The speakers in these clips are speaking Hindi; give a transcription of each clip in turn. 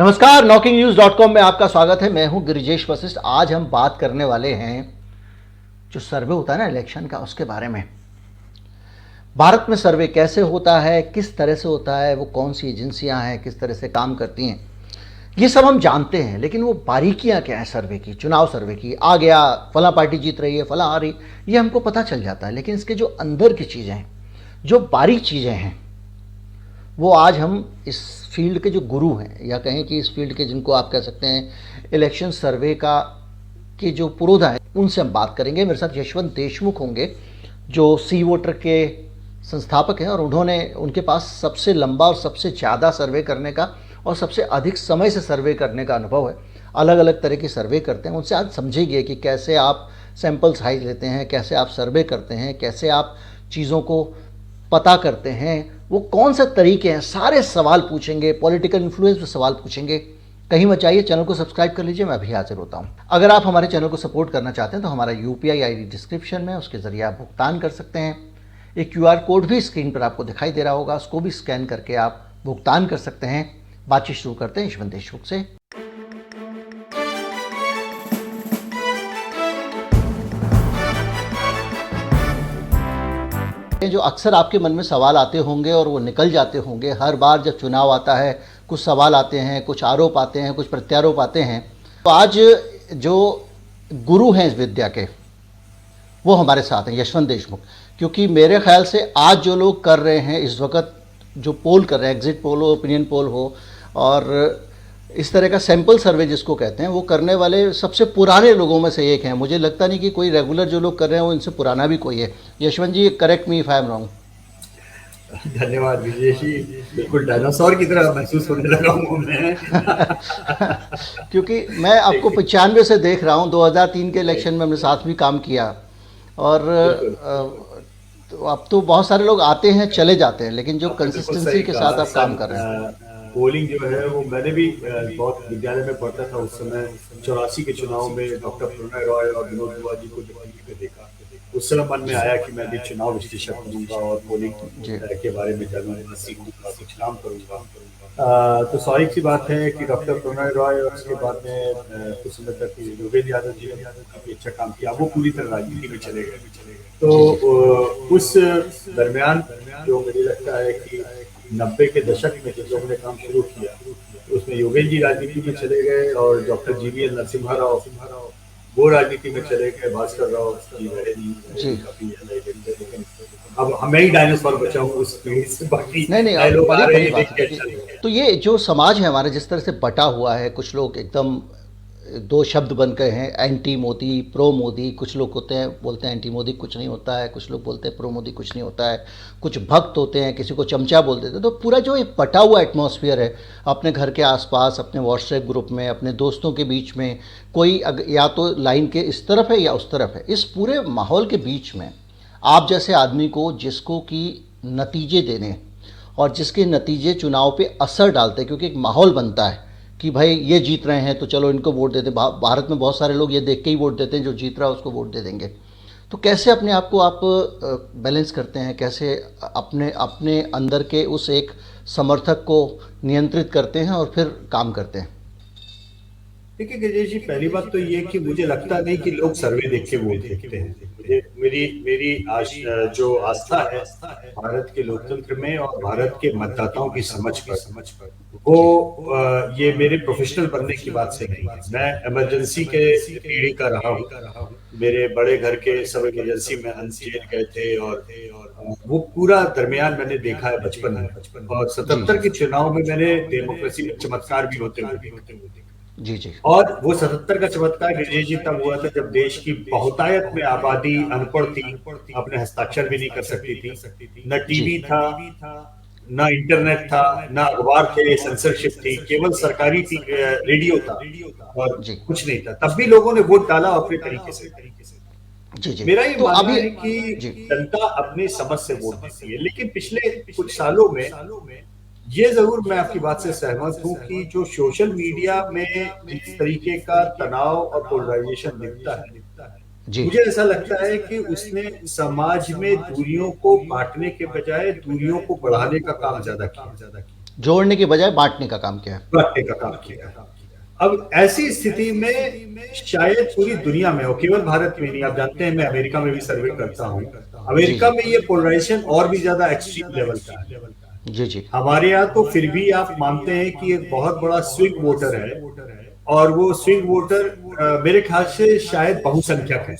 नमस्कार, knocking-news.com में आपका स्वागत है। मैं हूं गिरिजेश वशिष्ठ। आज हम बात करने वाले हैं जो सर्वे होता है ना इलेक्शन का, उसके बारे में। भारत में सर्वे कैसे होता है, किस तरह से होता है, वो कौन सी एजेंसियां हैं, किस तरह से काम करती हैं, ये सब हम जानते हैं। लेकिन वो बारीकियां क्या है सर्वे की, चुनाव सर्वे की, आ गया फला पार्टी जीत रही है, फला आ रही, ये हमको पता चल जाता है। लेकिन इसके जो अंदर की चीज़ें हैं, जो बारीक चीज़ें हैं, वो आज हम इस फील्ड के जो गुरु हैं, या कहें कि इस फील्ड के जिनको आप कह सकते हैं इलेक्शन सर्वे का के जो पुरोधा है, उनसे हम बात करेंगे। मेरे साथ यशवंत देशमुख होंगे जो सी वोटर के संस्थापक हैं, और उनके पास सबसे लंबा और सबसे ज़्यादा सर्वे करने का और सबसे अधिक समय से सर्वे करने का अनुभव है। अलग अलग तरह की सर्वे करते हैं। उनसे आज समझेंगे कि कैसे आप सैंपल साइज लेते हैं, कैसे आप सर्वे करते हैं, कैसे आप चीज़ों को पता करते हैं, वो कौन से तरीके हैं। सारे सवाल पूछेंगे, पॉलिटिकल इन्फ्लुएंस पे सवाल पूछेंगे। कहीं मत जाइए, चैनल को सब्सक्राइब कर लीजिए, मैं अभी हाजिर होता हूँ। अगर आप हमारे चैनल को सपोर्ट करना चाहते हैं तो हमारा UPI ID डिस्क्रिप्शन में, उसके ज़रिए आप भुगतान कर सकते हैं। एक QR कोड भी स्क्रीन पर आपको दिखाई दे रहा होगा, उसको भी स्कैन करके आप भुगतान कर सकते हैं। बातचीत शुरू करते हैं यशवंत देशमुख से। जो अक्सर आपके मन में सवाल आते होंगे और वो निकल जाते होंगे, हर बार जब चुनाव आता है कुछ सवाल आते हैं, कुछ आरोप आते हैं, कुछ प्रत्यारोप आते हैं। तो आज जो गुरु हैं इस विद्या के, वो हमारे साथ हैं, यशवंत देशमुख। क्योंकि मेरे ख्याल से आज जो लोग कर रहे हैं इस वक्त, जो पोल कर रहे हैं, एग्जिट पोल हो, ओपिनियन पोल हो, और इस तरह का सैंपल सर्वे जिसको कहते हैं, वो करने वाले सबसे पुराने लोगों में से एक हैं। मुझे लगता नहीं कि कोई रेगुलर जो लोग कर रहे हैं वो इनसे पुराना भी कोई है। Yashwant ji, correct me if I am wrong. धन्यवाद विजय जी, बिल्कुल डायनासोर की तरह महसूस होने लगा हूँ मैं। क्योंकि मैं आपको 95 से देख रहा हूँ, 2003 के इलेक्शन में हमने साथ भी काम किया, और तो अब तो बहुत सारे लोग आते हैं चले जाते हैं, लेकिन जो कंसिस्टेंसी के साथ आप काम कर रहे हैं। पोलिंग जो है वो मैंने भी बहुत विद्यालय में पढ़ता था उस समय। 84 के चुनाव में डॉक्टर प्रणय रॉय और विनोद दुआ जी को जब टीवी पे देखा, उस समय मन में आया कि मैं भी चुनाव विश्लेषक बनूंगा और पोलिंग के बारे में जानूंगा, सीखूंगा, कुछ काम करूंगा। तो स्वाभाविक सी बात है कि डॉक्टर प्रणय रॉय और उसके बाद में कुछ समय तक योगेंद्र यादव जी ने काफी अच्छा काम किया, वो पूरी तरह राजनीति में चले गए। तो उस दरमियान जो मुझे लगता है कि 90 के दशक में जब लोगों ने काम शुरू किया, तो उसमें योगेंद्र जी राजनीति में चले गए और डॉक्टर GVN नरसिम्हा राव वो राजनीति में चले गए, भास्कर राव जी रहे नहीं, काफी लेकिन अब हमें ही डायनासोर बचा हूँ उस पीढ़ी से। बाकी नहीं, लोग आ रहे हैं। तो ये जो समाज है हमारे, जिस तरह से बटा हुआ है, कुछ लोग एकदम दो शब्द बन गए हैं, एंटी मोदी, प्रो मोदी। कुछ लोग बोलते हैं एंटी मोदी कुछ नहीं होता है, कुछ लोग बोलते हैं प्रो मोदी कुछ नहीं होता है, कुछ भक्त होते हैं, किसी को चमचा बोल देते हैं। तो पूरा जो एक बटा हुआ एटमॉस्फेयर है अपने घर के आसपास, अपने व्हाट्सएप ग्रुप में, अपने दोस्तों के बीच में, कोई या तो लाइन के इस तरफ है या उस तरफ है, इस पूरे माहौल के बीच में आप जैसे आदमी को, जिसको कि नतीजे देने और जिसके नतीजे चुनाव पे असर डालते हैं, क्योंकि एक माहौल बनता है कि भाई ये जीत रहे हैं तो चलो इनको वोट देते हैं। भारत में बहुत सारे लोग ये देख के ही वोट देते हैं, जो जीत रहा है उसको वोट दे देंगे। तो कैसे अपने आप को आप बैलेंस करते हैं, कैसे अपने अपने अंदर के उस एक समर्थक को नियंत्रित करते हैं और फिर काम करते हैं? देखिए गिरिजेश जी, पहली बात तो ये कि मुझे लगता नहीं कि लोग सर्वे देख के वोट देखते हैं। मेरी जो आस्था है भारत के लोकतंत्र में और भारत के मतदाताओं की समझ पर, वो ये मेरे प्रोफेशनल बनने की बात से नहीं है। मैं इमरजेंसी के पीढ़ी का रहा हूँ। मेरे बड़े घर के सब इमरजेंसी में जेल गए थे, और वो पूरा दरमियान मैंने देखा है बचपन में। और 77 के चुनाव में मैंने डेमोक्रेसी में चमत्कार भी होते हुए देखा। जी। और वो 77 का चमत्कार गिरिजेश जी तब हुआ था जब देश की बहुतायत में आबादी अनपढ़ थी, अपने हस्ताक्षर भी नहीं कर सकती थी, न टीवी था, न इंटरनेट था, न अखबार थे, सेंसरशिप थी, केवल सरकारी रेडियो था और कुछ नहीं था। तब भी लोगों ने वोट डाला अपने तरीके से। जी। मेरा ये मानना है कि जनता अपनी समझ से वोट देती है, लेकिन पिछले कुछ सालों में ये जरूर मैं आपकी बात से सहमत हूं कि जो सोशल मीडिया में जिस तरीके का तनाव और पोलराइजेशन दिखता है, मुझे ऐसा लगता है कि उसने समाज में दूरियों को बांटने के बजाय दूरियों को बढ़ाने का काम ज्यादा किया। जोड़ने के बजाय बांटने का काम किया है। बांटने का काम किया है। अब ऐसी स्थिति में शायद पूरी दुनिया में हो, केवल भारत में नहीं, आप जानते हैं मैं अमेरिका में भी सर्वे करता हूं, जी अमेरिका जी में ये पोलराइजेशन और भी ज्यादा एक्सट्रीम लेवल का है। जी जी हमारे यहाँ तो फिर भी आप मानते हैं कि एक बहुत बड़ा स्विंग वोटर है, और वो स्विंग वोटर मेरे ख्याल से शायद बहुसंख्यक है।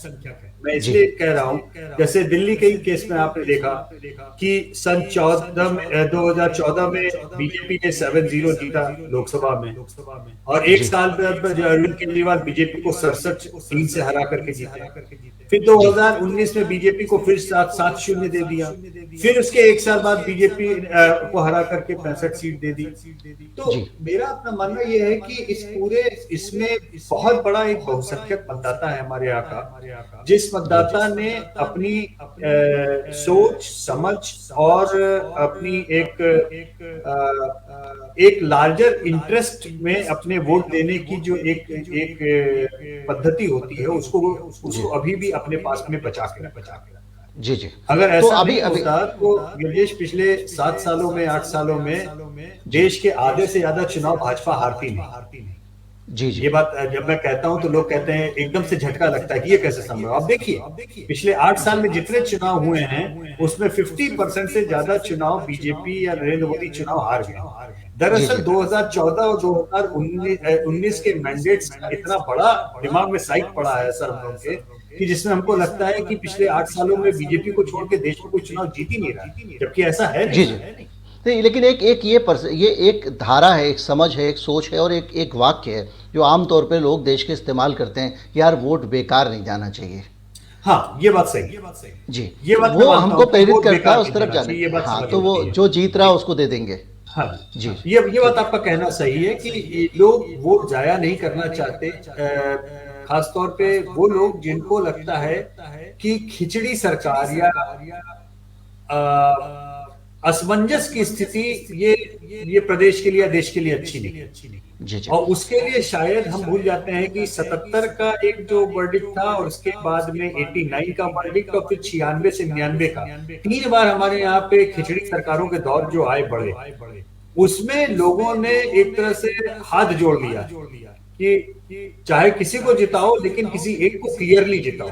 मैं जी इसलिए कह रहा हूं, जैसे दिल्ली के ही केस में आपने देखा कि सन 2014 में बीजेपी ने 7-0 जीता लोकसभा में, और एक जी साल बाद जो अरविंद केजरीवाल बीजेपी को 67-3 से हरा करके जीते। फिर जी 2019 में बीजेपी को फिर 7-0 दे दिया। फिर उसके एक साल बाद बीजेपी को हरा करके 65 सीट दे दी। तो जी मेरा अपना मानना यह है कि इस पूरे इसमें बहुत बड़ा एक बहुसंख्यक मतदाता है हमारे यहाँ का, जिस जी मतदाता ने अपनी सोच समझ और अपनी एक लार्जर इंटरेस्ट में अपने वोट देने की जो एक पद्धति होती है, उसको जी उसको अभी भी अपने पास में बचा के रखा है। जी जी। अगर तो ऐसा अभी नहीं अभी होता तो गिरिजेश, पिछले 7 सालों में 8 सालों में जी देश के आधे से ज्यादा चुनाव भाजपा हारती नहीं। जी जी ये बात जब मैं कहता हूं तो लोग कहते हैं, एकदम से झटका लगता है कि ये कैसे संभव। आप देखिए पिछले 8 साल में जितने चुनाव हुए हैं उसमें 50% से ज्यादा चुनाव बीजेपी या नरेंद्र मोदी चुनाव हार गए। जी दरअसल जी 2014 और 2019 के मैंडेट्स का इतना बड़ा दिमाग में साइक पड़ा है सर हम लोग के, कि जिसमें हमको लगता है कि पिछले 8 सालों में बीजेपी को छोड़ के देश में कोई चुनाव जीत ही नहीं रहा, जबकि ऐसा है जी नहीं। जी। नहीं, लेकिन एक एक ये एक धारा है, एक समझ है, एक सोच है और एक वाक्य है जो आमतौर पे लोग देश के इस्तेमाल करते हैं, यार वोट बेकार नहीं जाना चाहिए। हाँ, ये बात सही है। जी, ये बात मैं वो मानता हमको हूं कि प्रेरित वोट करता है बेकार उस नहीं तरफ जाना जाने। चाहिए, ये बात हाँ, समझ तो वो होती है। जो जीत रहा उसको दे देंगे। हाँ, जी ये बात आपका कहना सही है कि लोग वोट जाया नहीं करना चाहते, खासतौर पे वो लोग जिनको लगता है कि खिचड़ी सरकार या असमंजस की स्थिति ये प्रदेश के लिए या देश के लिए अच्छी नहीं। जी जी और उसके लिए शायद हम भूल जाते हैं कि 77 का एक जो वर्डिक्ट था, और उसके बाद में 89 का वर्डिक्ट, और फिर 96 से 99 का 3 बार हमारे यहाँ पे खिचड़ी सरकारों के दौर जो आए बढ़े, उसमें लोगों ने एक तरह से हाथ जोड़ लिया कि चाहे किसी को जिताओ लेकिन किसी एक को क्लियरली जिताओ।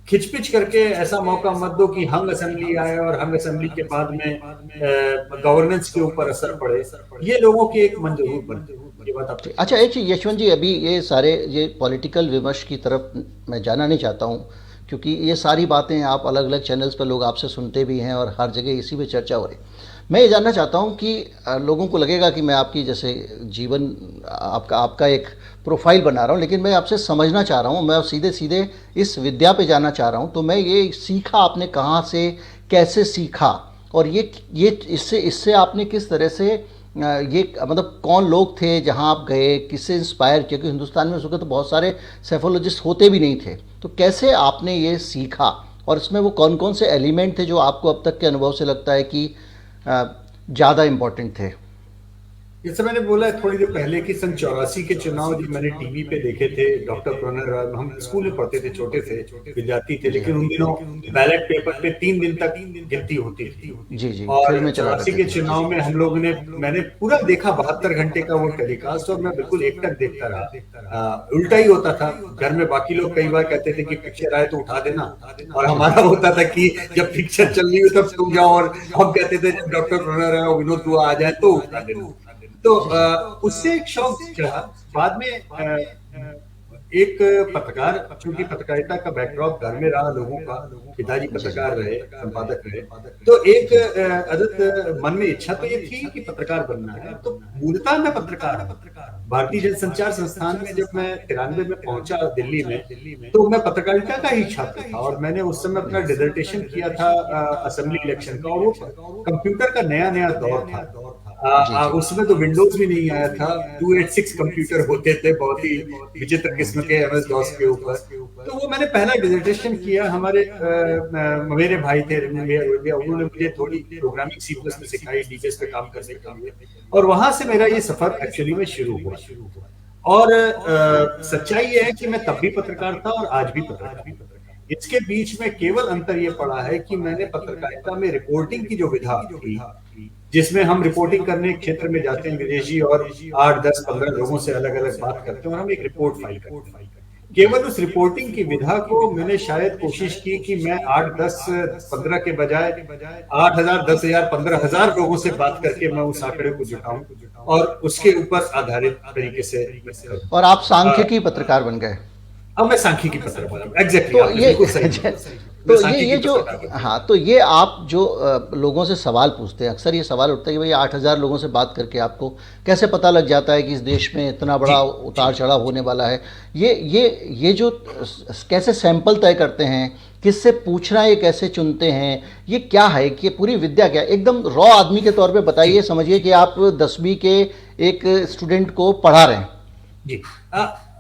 खिचपिच करके ऐसा मौका मत दो कि हंग असेंबली आए और हंग असेंबली के बाद में गवर्नेंस के ऊपर असर पड़े। ये लोगों की एक मन जरूर बनती है, ये बात आपने। अच्छा, एक चीज़ यशवंत जी, अभी ये सारे ये पॉलिटिकल विमर्श की तरफ मैं जाना नहीं चाहता हूँ, क्योंकि ये सारी बातें आप अलग अलग चैनल्स पर लोग आपसे सुनते भी हैं और हर जगह इसी पे चर्चा हो रही। मैं ये जानना चाहता हूँ कि लोगों को लगेगा कि मैं आपकी जैसे जीवन आपका एक प्रोफाइल बना रहा हूँ, लेकिन मैं आपसे समझना चाह रहा हूँ, मैं सीधे सीधे इस विद्या पे जाना चाह रहा हूँ। तो मैं ये सीखा आपने कहाँ से, कैसे सीखा, और ये इससे इससे आपने किस तरह से ये मतलब कौन लोग थे जहाँ आप गए, किससे इंस्पायर, क्योंकि हिंदुस्तान में उस वक्त तो बहुत सारे सेफोलॉजिस्ट होते भी नहीं थे, तो कैसे आपने ये सीखा और इसमें वो कौन कौन से एलिमेंट थे जो आपको अब तक के अनुभव से लगता है कि ज़्यादा इम्पोर्टेंट थे? जैसे मैंने बोला थोड़ी देर पहले कि सन 84 के चुनाव जो मैंने टीवी पे देखे थे, डॉक्टर प्रणय रॉय, हम स्कूल में पढ़ते थे, छोटे थे, विद्यार्थी थे, जी लेकिन उन दिनों बैलेट पेपर पे 3 दिन तक गिनती होती थी। जी जी, और फिल्में चला 84 करते के थे। चुनाव में हम लोग ने, मैंने पूरा देखा 72 घंटे का वो टेलीकास्ट, और मैं बिल्कुल एकटक देखता रहा। उल्टा ही होता था, घर में बाकी लोग कई बार कहते थे कि पिक्चर आए तो उठा देना, और हमारा होता था कि जब पिक्चर चल रही हो तब सो जाओ, और हम कहते थे जब डॉक्टर प्रणय रॉय और विनोद दुआ आ जाए तो उठा देना। तो जी जी उससे एक शौक चढ़ा। बाद में एक पत्रकार, क्योंकि पत्रकारिता का बैकड्रॉप घर में रहा लोगों का, पिताजी जी जी पत्रकार रहे, संपादक रहे, तो एक जी आदत मन में इच्छा तो ये थी कि पत्रकार बनना है। तो मूलतः मैं पत्रकार हूं। भारतीय जनसंचार संस्थान में जब मैं 93 में पहुंचा दिल्ली में, तो मैं पत्रकारिता का ही छात्र था, और मैंने उस समय अपना डिसर्टेशन किया था असेंबली इलेक्शन का, और वो कंप्यूटर का नया नया दौर था। जी जी उसमें तो विंडोज भी नहीं आया था, 286 कंप्यूटर होते थे, बहुत ही विचित्र किस्म के MS DOS के ऊपर। तो वो मैंने पहला डिसर्टेशन किया। मेरे भाई थे, उन्होंने मुझे थोड़ी प्रोग्रामिंग C++ में सिखाई, DBase पे काम करने के लिए, और वहां से मेरा ये सफर एक्चुअली में शुरू हुआ। और सच्चाई ये है कि मैं तब भी पत्रकार था और आज भी पत्रकार हूं। इसके बीच में केवल अंतर ये पड़ा है कि मैंने पत्रकारिता में रिपोर्टिंग की जो विधा थी जिसमें हम रिपोर्टिंग करने के क्षेत्र में जाते हैं विदेश जी, और 8, 10, 15 लोगों से अलग अलग बात करते हैं और हम एक रिपोर्ट फाइल करते हैं। केवल उस रिपोर्टिंग की विधा को मैंने शायद कोशिश की कि मैं 8, 10, 15 के बजाय 8,000, 10,000, 15,000 लोगों से बात करके मैं उस आंकड़े को जुटाऊं और उसके ऊपर आधारित तरीके से करूं। और आप सांख्यिकी पत्रकार बन गए। अब मैं सांख्यिकी पत्रकार, एग्जैक्टली, तो आपने ये बिल्कुल सही कहा। मैं तो सांख्यिकी ये जो पत्रकार बन गया। हाँ, तो ये आप जो लोगों से सवाल पूछते हैं, अक्सर ये सवाल उठता है कि भाई 8,000 लोगों से बात करके आपको कैसे पता लग जाता है कि इस देश में इतना बड़ा उतार चढ़ाव होने वाला है। ये जो कैसे सैंपल तय करते हैं, किससे पूछना है, कैसे चुनते हैं, ये क्या है कि ये पूरी विद्या क्या है? एकदम रॉ आदमी के तौर पे बताइए। समझिए कि आप 10वीं के एक स्टूडेंट को पढ़ा रहे हैं। जी,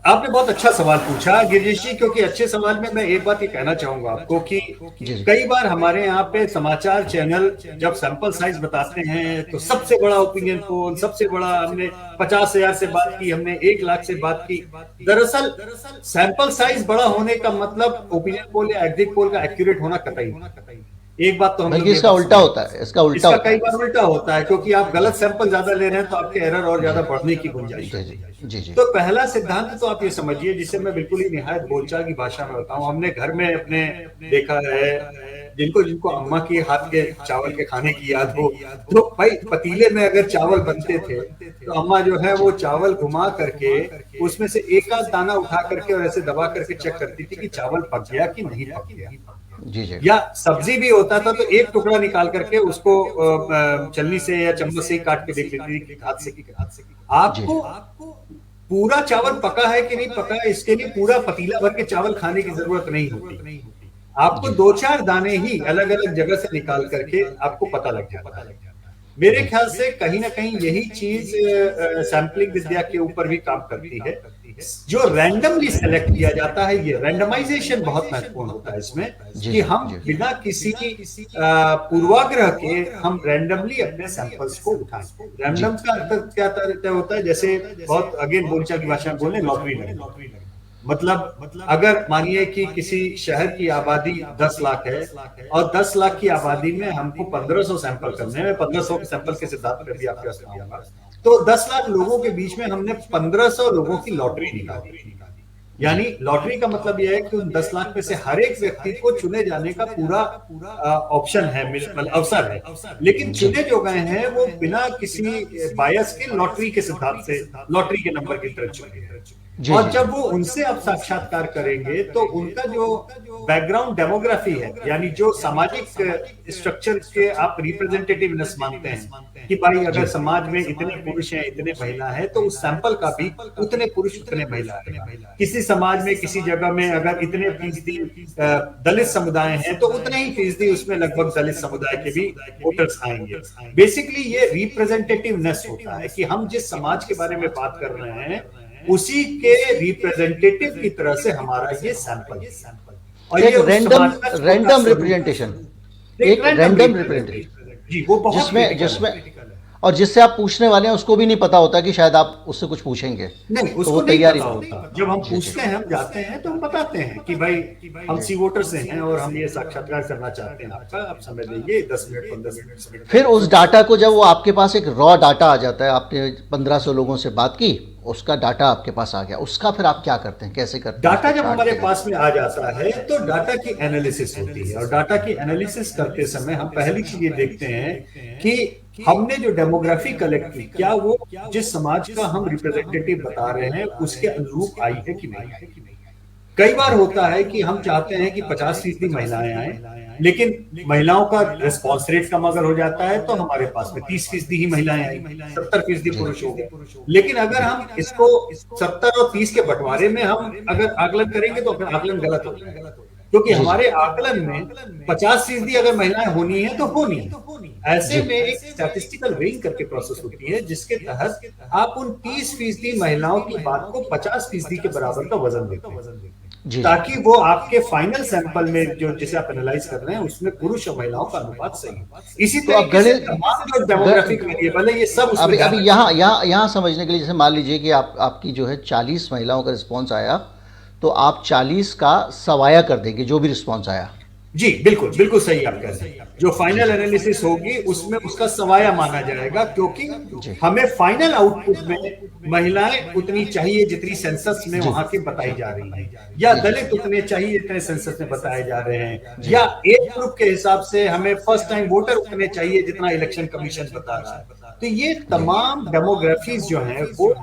आपने बहुत अच्छा सवाल पूछा गिरीश जी, क्योंकि अच्छे सवाल में मैं एक बात ये कहना चाहूंगा आपको कि कई बार हमारे यहाँ पे समाचार चैनल जब सैंपल साइज बताते हैं तो सबसे बड़ा ओपिनियन पोल, सबसे बड़ा, हमने 50,000 से बात की, हमने 1 लाख से बात की। दरअसल सैंपल साइज बड़ा होने का मतलब ओपिनियन पोल या एग्जिट पोल का एक्यूरेट होना कतई नहीं। एक बात तो हम बल्कि इसका उल्टा होता है, इसका कई बार उल्टा होता है, क्योंकि आप गलत सैंपल ज्यादा ले रहे हैं तो आपके एरर और ज्यादा बढ़ने की गुंजाइश है। जी। तो पहला सिद्धांत तो आप ये समझिए, जिसे मैं बिल्कुल ही निहायत बोलचाल की भाषा में बताऊं, हमने घर में अपने देखा है, जिनको अम्मा के हाथ के चावल के खाने की याद हो, तो भाई पतीले में अगर चावल बनते थे तो अम्मा जो है वो चावल घुमा करके उसमें से एक आध दाना उठा करके और ऐसे दबा करके चेक करती थी कि चावल पक गया कि नहीं पक गया। जी। या सब्जी भी होता था तो एक टुकड़ा निकाल करके उसको छलनी से या चम्मच से काट के देख लेती थी हाथ से। आपको पूरा चावल पका है कि नहीं पका है इसके लिए पूरा पतीला भर के चावल खाने की जरूरत नहीं होती। आपको 2-4 दाने ही अलग अलग जगह से निकाल करके आपको पता लग जाता है। मेरे ख्याल से कहीं ना कहीं यही चीज सैंपलिंग विद्या के ऊपर भी काम करती है। जो रैंडमली सेलेक्ट किया जाता है, ये रैंडमाइजेशन बहुत महत्वपूर्ण होता है इसमें, कि हम बिना किसी पूर्वाग्रह के हम रैंडमली अपने सैंपल्स को उठाएं। रैंडम का अर्थ क्या होता है, जैसे बहुत अगेन बोलचाल की भाषा में बोले, लॉटरी लगना। मतलब अगर मानिए कि किसी शहर की आबादी 10 लाख है और 10 लाख की आबादी में हमको 1500 सैंपल करने हैं, 1500 के सैंपल के सिद्धांत पर भी आपके पास आऊंगा, तो 10 लाख लोगों के बीच में हमने 1500 लोगों की लॉटरी निकाली। यानी लॉटरी का मतलब यह है कि उन 10 लाख में से हर एक व्यक्ति को चुने जाने का पूरा ऑप्शन है, अवसर है, लेकिन चुने जो गए हैं वो बिना किसी बायस के लॉटरी के सिद्धांत से, लॉटरी के नंबर की तरह चुने हैं। और जब वो उनसे आप साक्षात्कार करेंगे तो उनका जो बैकग्राउंड डेमोग्राफी है, यानी जो सामाजिक स्ट्रक्चर के आप रिप्रेजेंटेटिवनेस मानते हैं कि भाई अगर समाज में इतने पुरुष हैं, इतने महिला हैं, तो उस सैंपल का भी उतने पुरुष उतने महिला है। किसी समाज में किसी जगह में अगर इतने फीसदी दलित समुदाय हैं तो उतने ही फीसदी उसमें लगभग दलित समुदाय के भी वोटर्स आएंगे। बेसिकली ये रिप्रेजेंटेटिवनेस होता है कि हम जिस समाज के बारे में बात कर रहे हैं उसी के रिप्रेजेंटेटिव की तरह से हमारा ये सैंपल और एक रैंडम रिप्रेजेंटेशन, एक रैंडम रिप्रेजेंटेशन जी, वो बहुत जिसमें और जिससे आप पूछने वाले हैं उसको भी नहीं पता होता कि शायद आप उससे कुछ पूछेंगे, नहीं, तो उसको वो तैयारी नहीं होता। जब हम पूछते हैं, हम जाते हैं तो हम बताते हैं कि भाई हम सी वोटर से हैं और हम ये साक्षात्कार करना चाहते हैं आपका, आप समय देंगे 10 मिनट 15 मिनट। फिर उस डाटा को जब वो आपके पास एक रॉ डाटा आ जाता है, आपने 1500 लोगों से बात की, उसका डाटा आपके पास आ गया, उसका फिर आप क्या करते हैं, कैसे करते हैं? डाटा जब हमारे पास में आ जाता है तो डाटा की एनालिसिस होती है, और डाटा की एनालिसिस करते समय हम पहली चीज ये देखते हैं कि हमने जो डेमोग्राफी कलेक्ट की, क्या वो जिस समाज का हम रिप्रेजेंटेटिव बता रहे हैं उसके अनुरूप आई है कि नहीं आई। कई बार होता है कि हम चाहते हैं कि 50% महिलाएं आए, लेकिन महिलाओं का रिस्पॉन्स रेट कम अगर हो जाता है तो हमारे पास में 30% ही महिलाएं आई, 70% पुरुष हो गए। लेकिन अगर हम इसको 70 और 30 के बंटवारे में हम अगर आकलन करेंगे तो फिर आकलन गलत हो जाएगा, क्योंकि हमारे आकलन में 50% अगर महिलाएं होनी है तो होनी है। ऐसे में एक स्टैटिस्टिकल रेंज करके प्रोसेस होती है जिसके तहत आप उन 30% महिलाओं की बात को 50% के बराबर का वजन देते हैं, ताकि वो आपके फाइनल सैंपल में जो जिसे आप एनालाइज कर रहे हैं उसमें पुरुष और महिलाओं का अनुपात सही हो। इसी तरीके से तमाम जो डेमोग्राफिक वेरिएबल है ये सब अभी यहाँ समझने के लिए, जैसे मान लीजिए कि आपकी जो है 40 महिलाओं का रिस्पॉन्स आया, तो आप 40 का सवाया कर देंगे जो भी रिस्पॉन्स आया, जी बिल्कुल बिल्कुल सही आप कह रहे हैं। जो फाइनल एनालिसिस होगी उसमें उसका सवाया माना जाएगा, क्योंकि जी हमें फाइनल आउटपुट में महिलाएं उतनी चाहिए जितनी सेंसस में जी वहां की बताई जी जा रही हैं, या जी जी दलित उतने चाहिए जितने सेंसस में बताए जा रहे हैं, जी या एज ग्रुप के हिसाब से हमें फर्स्ट टाइम वोटर उतने चाहिए जितना इलेक्शन कमीशन बता रहा है। तो ये जी तमाम डेमोग्राफीज जो है वो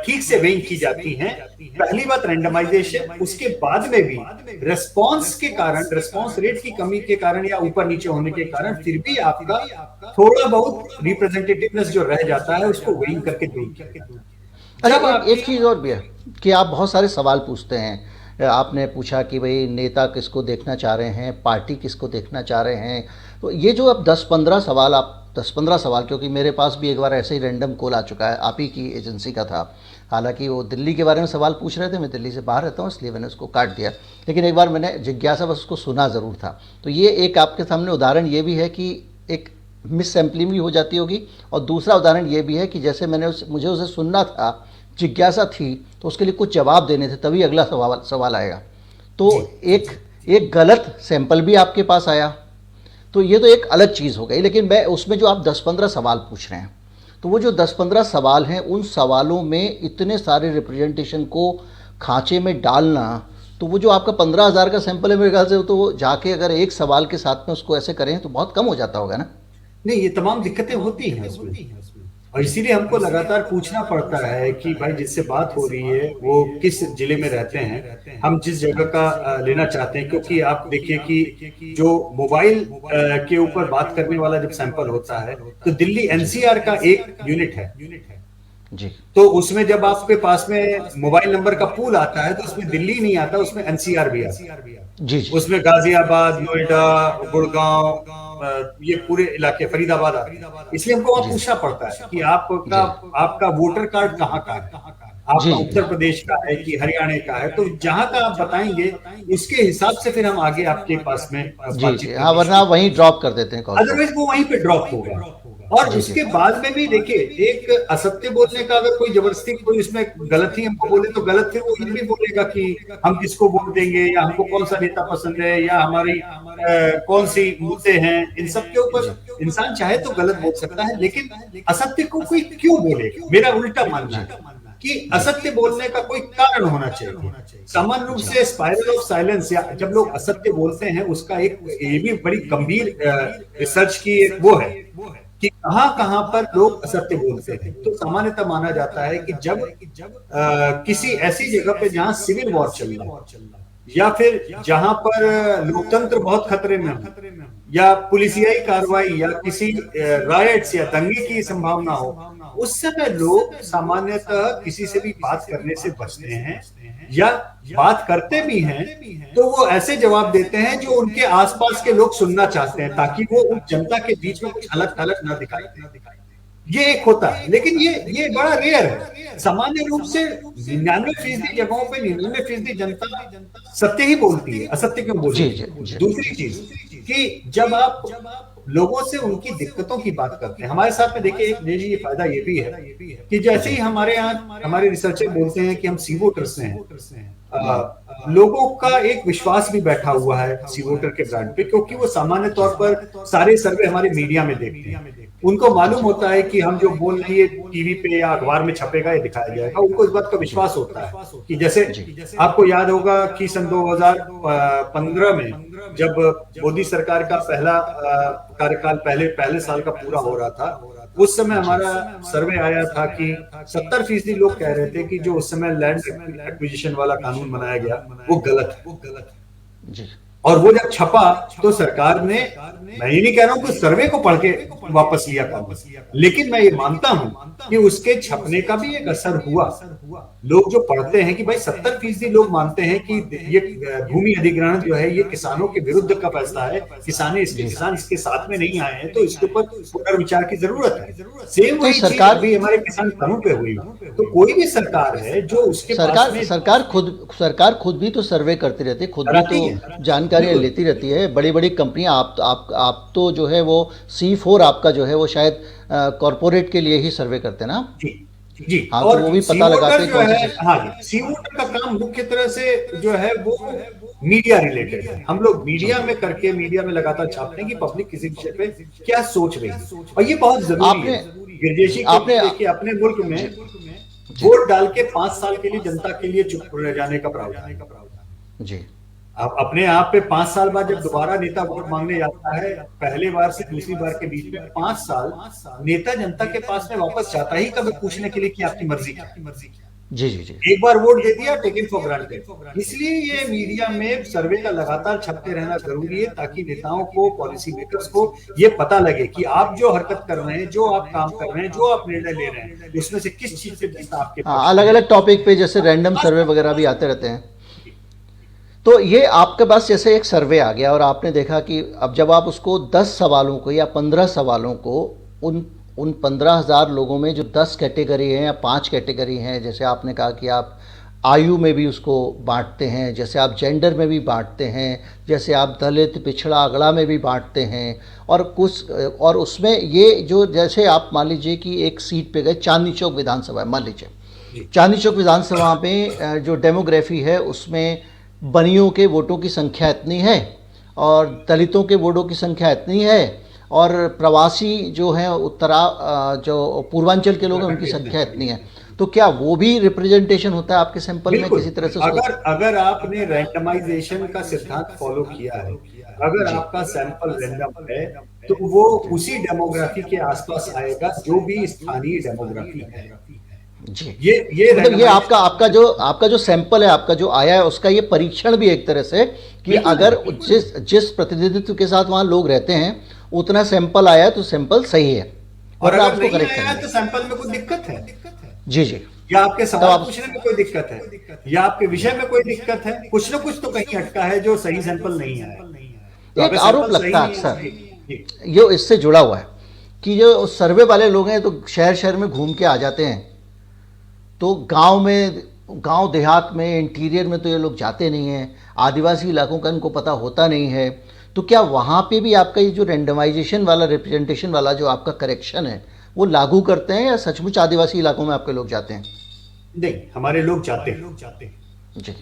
ठीक से वेइंग की जाती हैं। पहली बात रैंडमाइजेशन, उसके बाद में भी रेस्पॉन्स के कारण, रेस्पॉन्स रेट की कमी के कारण या ऊपर नीचे होने के कारण फिर भी आपका थोड़ा बहुत रिप्रेजेंटेटिवनेस जो रह जाता है उसको वेइंग करके दूर किया जाता है। अच्छा, जब एक आपकी एक चीज़ और भी है कि आप बहुत सारे सवाल पूछते हैं। आपने पूछा कि भाई नेता किसको देखना चाह रहे हैं, पार्टी किसको देखना चाह रहे हैं। तो ये जो अब 10-15 सवाल, आप 10-15 सवाल, क्योंकि मेरे पास भी एक बार ऐसे ही रैंडम कॉल आ चुका है, आप ही की एजेंसी का था। हालांकि वो दिल्ली के बारे में सवाल पूछ रहे थे, मैं दिल्ली से बाहर रहता हूँ इसलिए मैंने उसको काट दिया, लेकिन एक बार मैंने जिज्ञासा बस उसको सुना ज़रूर था। तो ये एक आपके सामने उदाहरण ये भी है कि एक मिस सैम्पलिंग भी हो जाती होगी, और दूसरा उदाहरण ये भी है कि जैसे मुझे उसे सुनना था, जिज्ञासा थी, तो उसके लिए कुछ जवाब देने थे, तभी अगला सवाल सवाल आएगा। तो जी एक एक गलत सैंपल भी आपके पास आया, तो ये तो एक अलग चीज़ हो गई। लेकिन मैं उसमें जो आप 10-15 सवाल पूछ रहे हैं, तो वो जो 10-15 सवाल हैं, उन सवालों में इतने सारे रिप्रेजेंटेशन को खांचे में डालना, तो वो जो आपका 15,000 का सैंपल है मेरे ख्याल से, तो वो जाके अगर एक सवाल के साथ में उसको ऐसे करें तो बहुत कम हो जाता होगा ना। नहीं, ये तमाम दिक्कतें होती हैं उसमें, और इसीलिए हमको लगातार पूछना पड़ता है कि भाई जिससे बात हो रही है वो किस जिले में रहते हैं, हम जिस जगह का लेना चाहते हैं। क्योंकि आप देखिए कि जो मोबाइल के ऊपर बात करने वाला जब सैंपल होता है तो दिल्ली जी एनसीआर का एक यूनिट है। जी तो उसमें जब आपके पास में मोबाइल नंबर का पूल आता है तो उसमें दिल्ली नहीं आता, उसमें एनसीआर भी आता है। जी जी उसमें गाजियाबाद, नोएडा, गुड़गांव, ये पूरे इलाके, फरीदाबाद आते हैं। इसलिए हमको वहां जी पूछना पड़ता है कि आपका जी आपका वोटर कार्ड कहाँ का है, जी आपका जी उत्तर प्रदेश का है कि हरियाणा का है। तो जहां का आप बताएंगे उसके हिसाब से फिर हम आगे आपके पास में जी जी, बातचीत हाँ, करनी वरना शुरू आप वहीं करेंगे। ड्रॉप कर देते हैं कॉल को। अदरवाइज वो वहीं पे ड्रॉप होगा। और जी जी उसके बाद में भी देखिए, एक असत्य बोलने का अगर कोई जबरदस्ती कोई इसमें गलत ही हमको बोले तो गलत, फिर वो ये भी बोलेगा कि हम किसको वोट देंगे, या हमको कौन सा नेता पसंद है, या हमारी कौन सी मुद्दे हैं, इन सब के जी ऊपर इंसान चाहे तो गलत बोल सकता है, लेकिन असत्य को कोई क्यों बोलेगा? मेरा उल्टा मानना जी है कि जी असत्य बोलने का कोई कारण होना चाहिए। सामान्य रूप जी से स्पाइरल ऑफ साइलेंस, या जब लोग असत्य बोलते हैं, उसका एक ये भी बड़ी गंभीर रिसर्च की एक वो है कि कहां कहां पर लोग असत्य बोलते हैं। तो सामान्यतः माना जाता है कि जब किसी ऐसी जगह पे जहां सिविल वॉर चल रहा है, या फिर जहां पर लोकतंत्र बहुत खतरे में हो, या पुलिसियाई कार्रवाई, या किसी रायट्स या दंगे की संभावना हो, उस समय लोग सामान्यतः किसी से भी बात करने से बचते हैं, या बात करते भी हैं तो वो ऐसे जवाब देते हैं जो उनके आसपास के लोग सुनना चाहते हैं, ताकि वो उस जनता के बीच में कुछ अलग थलग ना दिखाई दे। ये एक होता है, लेकिन ये बड़ा रेयर है। सामान्य रूप से 99% जगहों पे 99% जनता सत्य ही बोलती है, असत्य क्यों जी बोलेगी? जी जी दूसरी चीज कि जब आप लोगों से उनकी दिक्कतों की बात करते हैं, हमारे साथ में देखिए एक जी ये फायदा ये भी है कि जैसे ही हमारे यहाँ हमारे रिसर्चर बोलते हैं कि हम सी वोटर्स हैं, लोगों का एक विश्वास भी बैठा हुआ है सी वोटर के ब्रांड पे, क्योंकि वो सामान्य तौर पर सारे सर्वे हमारे मीडिया में देखते हैं। उनको मालूम होता है कि हम जो बोल रहे हैं टीवी पे या अखबार में छपेगा, ये दिखाया जाएगा। उनको इस बात का विश्वास होता है कि जैसे आपको याद होगा कि सन 2015 में जब मोदी सरकार का पहला कार्यकाल पहले साल का पूरा हो रहा था, उस समय हमारा सर्वे आया था कि 70% लोग कह रहे थे कि जो उस समय लैंड एक्विजिशन वाला कानून बनाया गया वो गलत है। जी और वो जब छपा तो सरकार ने, मैं ये नहीं कह रहा हूं कि सर्वे को पढ़ के वापस लिया कानून, लेकिन मैं ये मानता हूं कि उसके छपने का भी एक असर हुआ। लोग जो पढ़ते हैं कि भाई 70% लोग मानते हैं कि ये भूमि अधिग्रहण जो है ये किसानों के विरुद्ध का फैसला है, किसान इसके साथ में नहीं आए हैं, तो इसके ऊपर पुनर्विचार की जरूरत है। सेम नहीं, वही चीज सरकार अभी हमारे किसान कानून पे हुई। तो कोई भी सरकार है जो उसके पास में सरकार खुद भी तो सर्वे करती रहती है, खुद भी कराती है, तो जानकारियाँ लेती रहती है। बड़ी बड़ी कंपनियां, आप तो जो है वो C4 आपका जो है वो शायद कॉरपोरेट के लिए ही सर्वे करते हैं ना। जी जी। हाँ, तो और वो भी सी पता लगाते वोटर हैं जो कौन सी है, चीज। हाँ जी, सी वोटर का काम मुख्य तरह से जो है वो मीडिया रिलेटेड है। हम लोग जी, मीडिया में करके मीडिया में लगातार छापते हैं कि पब्लिक किसी विषय पे क्या सोच रही है, और ये बहुत जरूरी आपने है गिरजेशी, क्योंकि आपने देखिए अपने मुल्क में जी जी वोट डाल के 5 साल के लिए जनता के लिए चुप रह जाने का प्रावधान है। जी। अब अपने आप पे 5 साल बाद जब दोबारा नेता वोट मांगने जाता है, पहले बार से दूसरी बार के बीच में 5 साल नेता जनता के पास में वापस जाता ही कभी पूछने के लिए कि आपकी मर्जी क्या है। जी जी जी। एक बार वोट दे दिया, टेकन फॉर ग्रांटेड। इसलिए ये मीडिया में सर्वे का लगातार छपते रहना जरूरी है, ताकि नेताओं को, पॉलिसी मेकर्स को ये पता लगे कि आप जो हरकत कर रहे हैं, जो आप काम कर रहे हैं, जो आप निर्णय ले रहे हैं, उसमें से किस चीज पे जनता आपके हाँ, पक्ष में अलग है। अलग टॉपिक पे जैसे रैंडम सर्वे वगैरह भी आते रहते हैं। तो ये आपके पास जैसे एक सर्वे आ गया और आपने देखा कि अब जब आप उसको 10 सवालों को या 15 सवालों को उन उन 15,000 लोगों में जो 10 कैटेगरी हैं या 5 कैटेगरी हैं, जैसे आपने कहा कि आप आयु में भी उसको बांटते हैं, जैसे आप जेंडर में भी बांटते हैं, जैसे आप दलित पिछड़ा अगड़ा में भी बांटते हैं, और कुछ और उसमें ये जो जैसे आप मान लीजिए कि एक सीट पे गए, चांदनी चौक विधानसभा मान लीजिए, चांदनी चौक विधानसभा में जो डेमोग्राफी है उसमें बनियों के वोटों की संख्या इतनी है और दलितों के वोटों की संख्या इतनी है और प्रवासी जो हैं जो पूर्वांचल के लोग हैं उनकी संख्या इतनी है। तो क्या वो भी रिप्रेजेंटेशन होता है आपके सैंपल में बिल्कुल। किसी तरह से उसको? अगर आपने रैंडमाइजेशन का सिद्धांत फॉलो किया है, अगर जी आपका सैंपल रैंडम है, तो वो उसी डेमोग्राफी के आसपास आएगा जो भी स्थानीय डेमोग्राफी है। जी। ये तो मतलब ये आपका रैंडमाइजेशन आपका जो सैंपल है, आपका जो आया है, उसका ये परीक्षण भी एक तरह से कि बिल्कुल अगर बिल्कुल। जिस प्रतिनिधित्व के साथ वहाँ लोग रहते हैं उतना सैंपल आया तो सैंपल सही है, और वरना आप अगर उसको नहीं करेक्ट आया है करेंगे। तो सैंपल में कोई दिक्कत है, जी जी। या आपके तब सवाल आप पूछने में कोई दिक्कत है, या आपके विषय में कोई दिक्कत है, कुछ ना कुछ तो कहीं अटका है जो सही सैंपल नहीं आया। तो एक अगर आरोप सैंपल सही लगता है नहीं अक्सर, है, जी, ये इससे जुड़ा हुआ है कि जो सर्वे वाले लोग हैं तो शहर शहर में घूम के आ जाते हैं, तो गांव देहात में इंटीरियर में तो ये लोग जाते नहीं हैं, आदिवासी इलाकों का इनको पता होता नहीं है। तो क्या वहाँ पे भी आपका ये जो रेंडमाइजेशन वाला रिप्रेजेंटेशन वाला जो आपका करेक्शन है वो लागू करते हैं या सचमुच आदिवासी इलाकों में आपके लोग जाते हैं? नहीं, हमारे लोग जाते हैं। जी।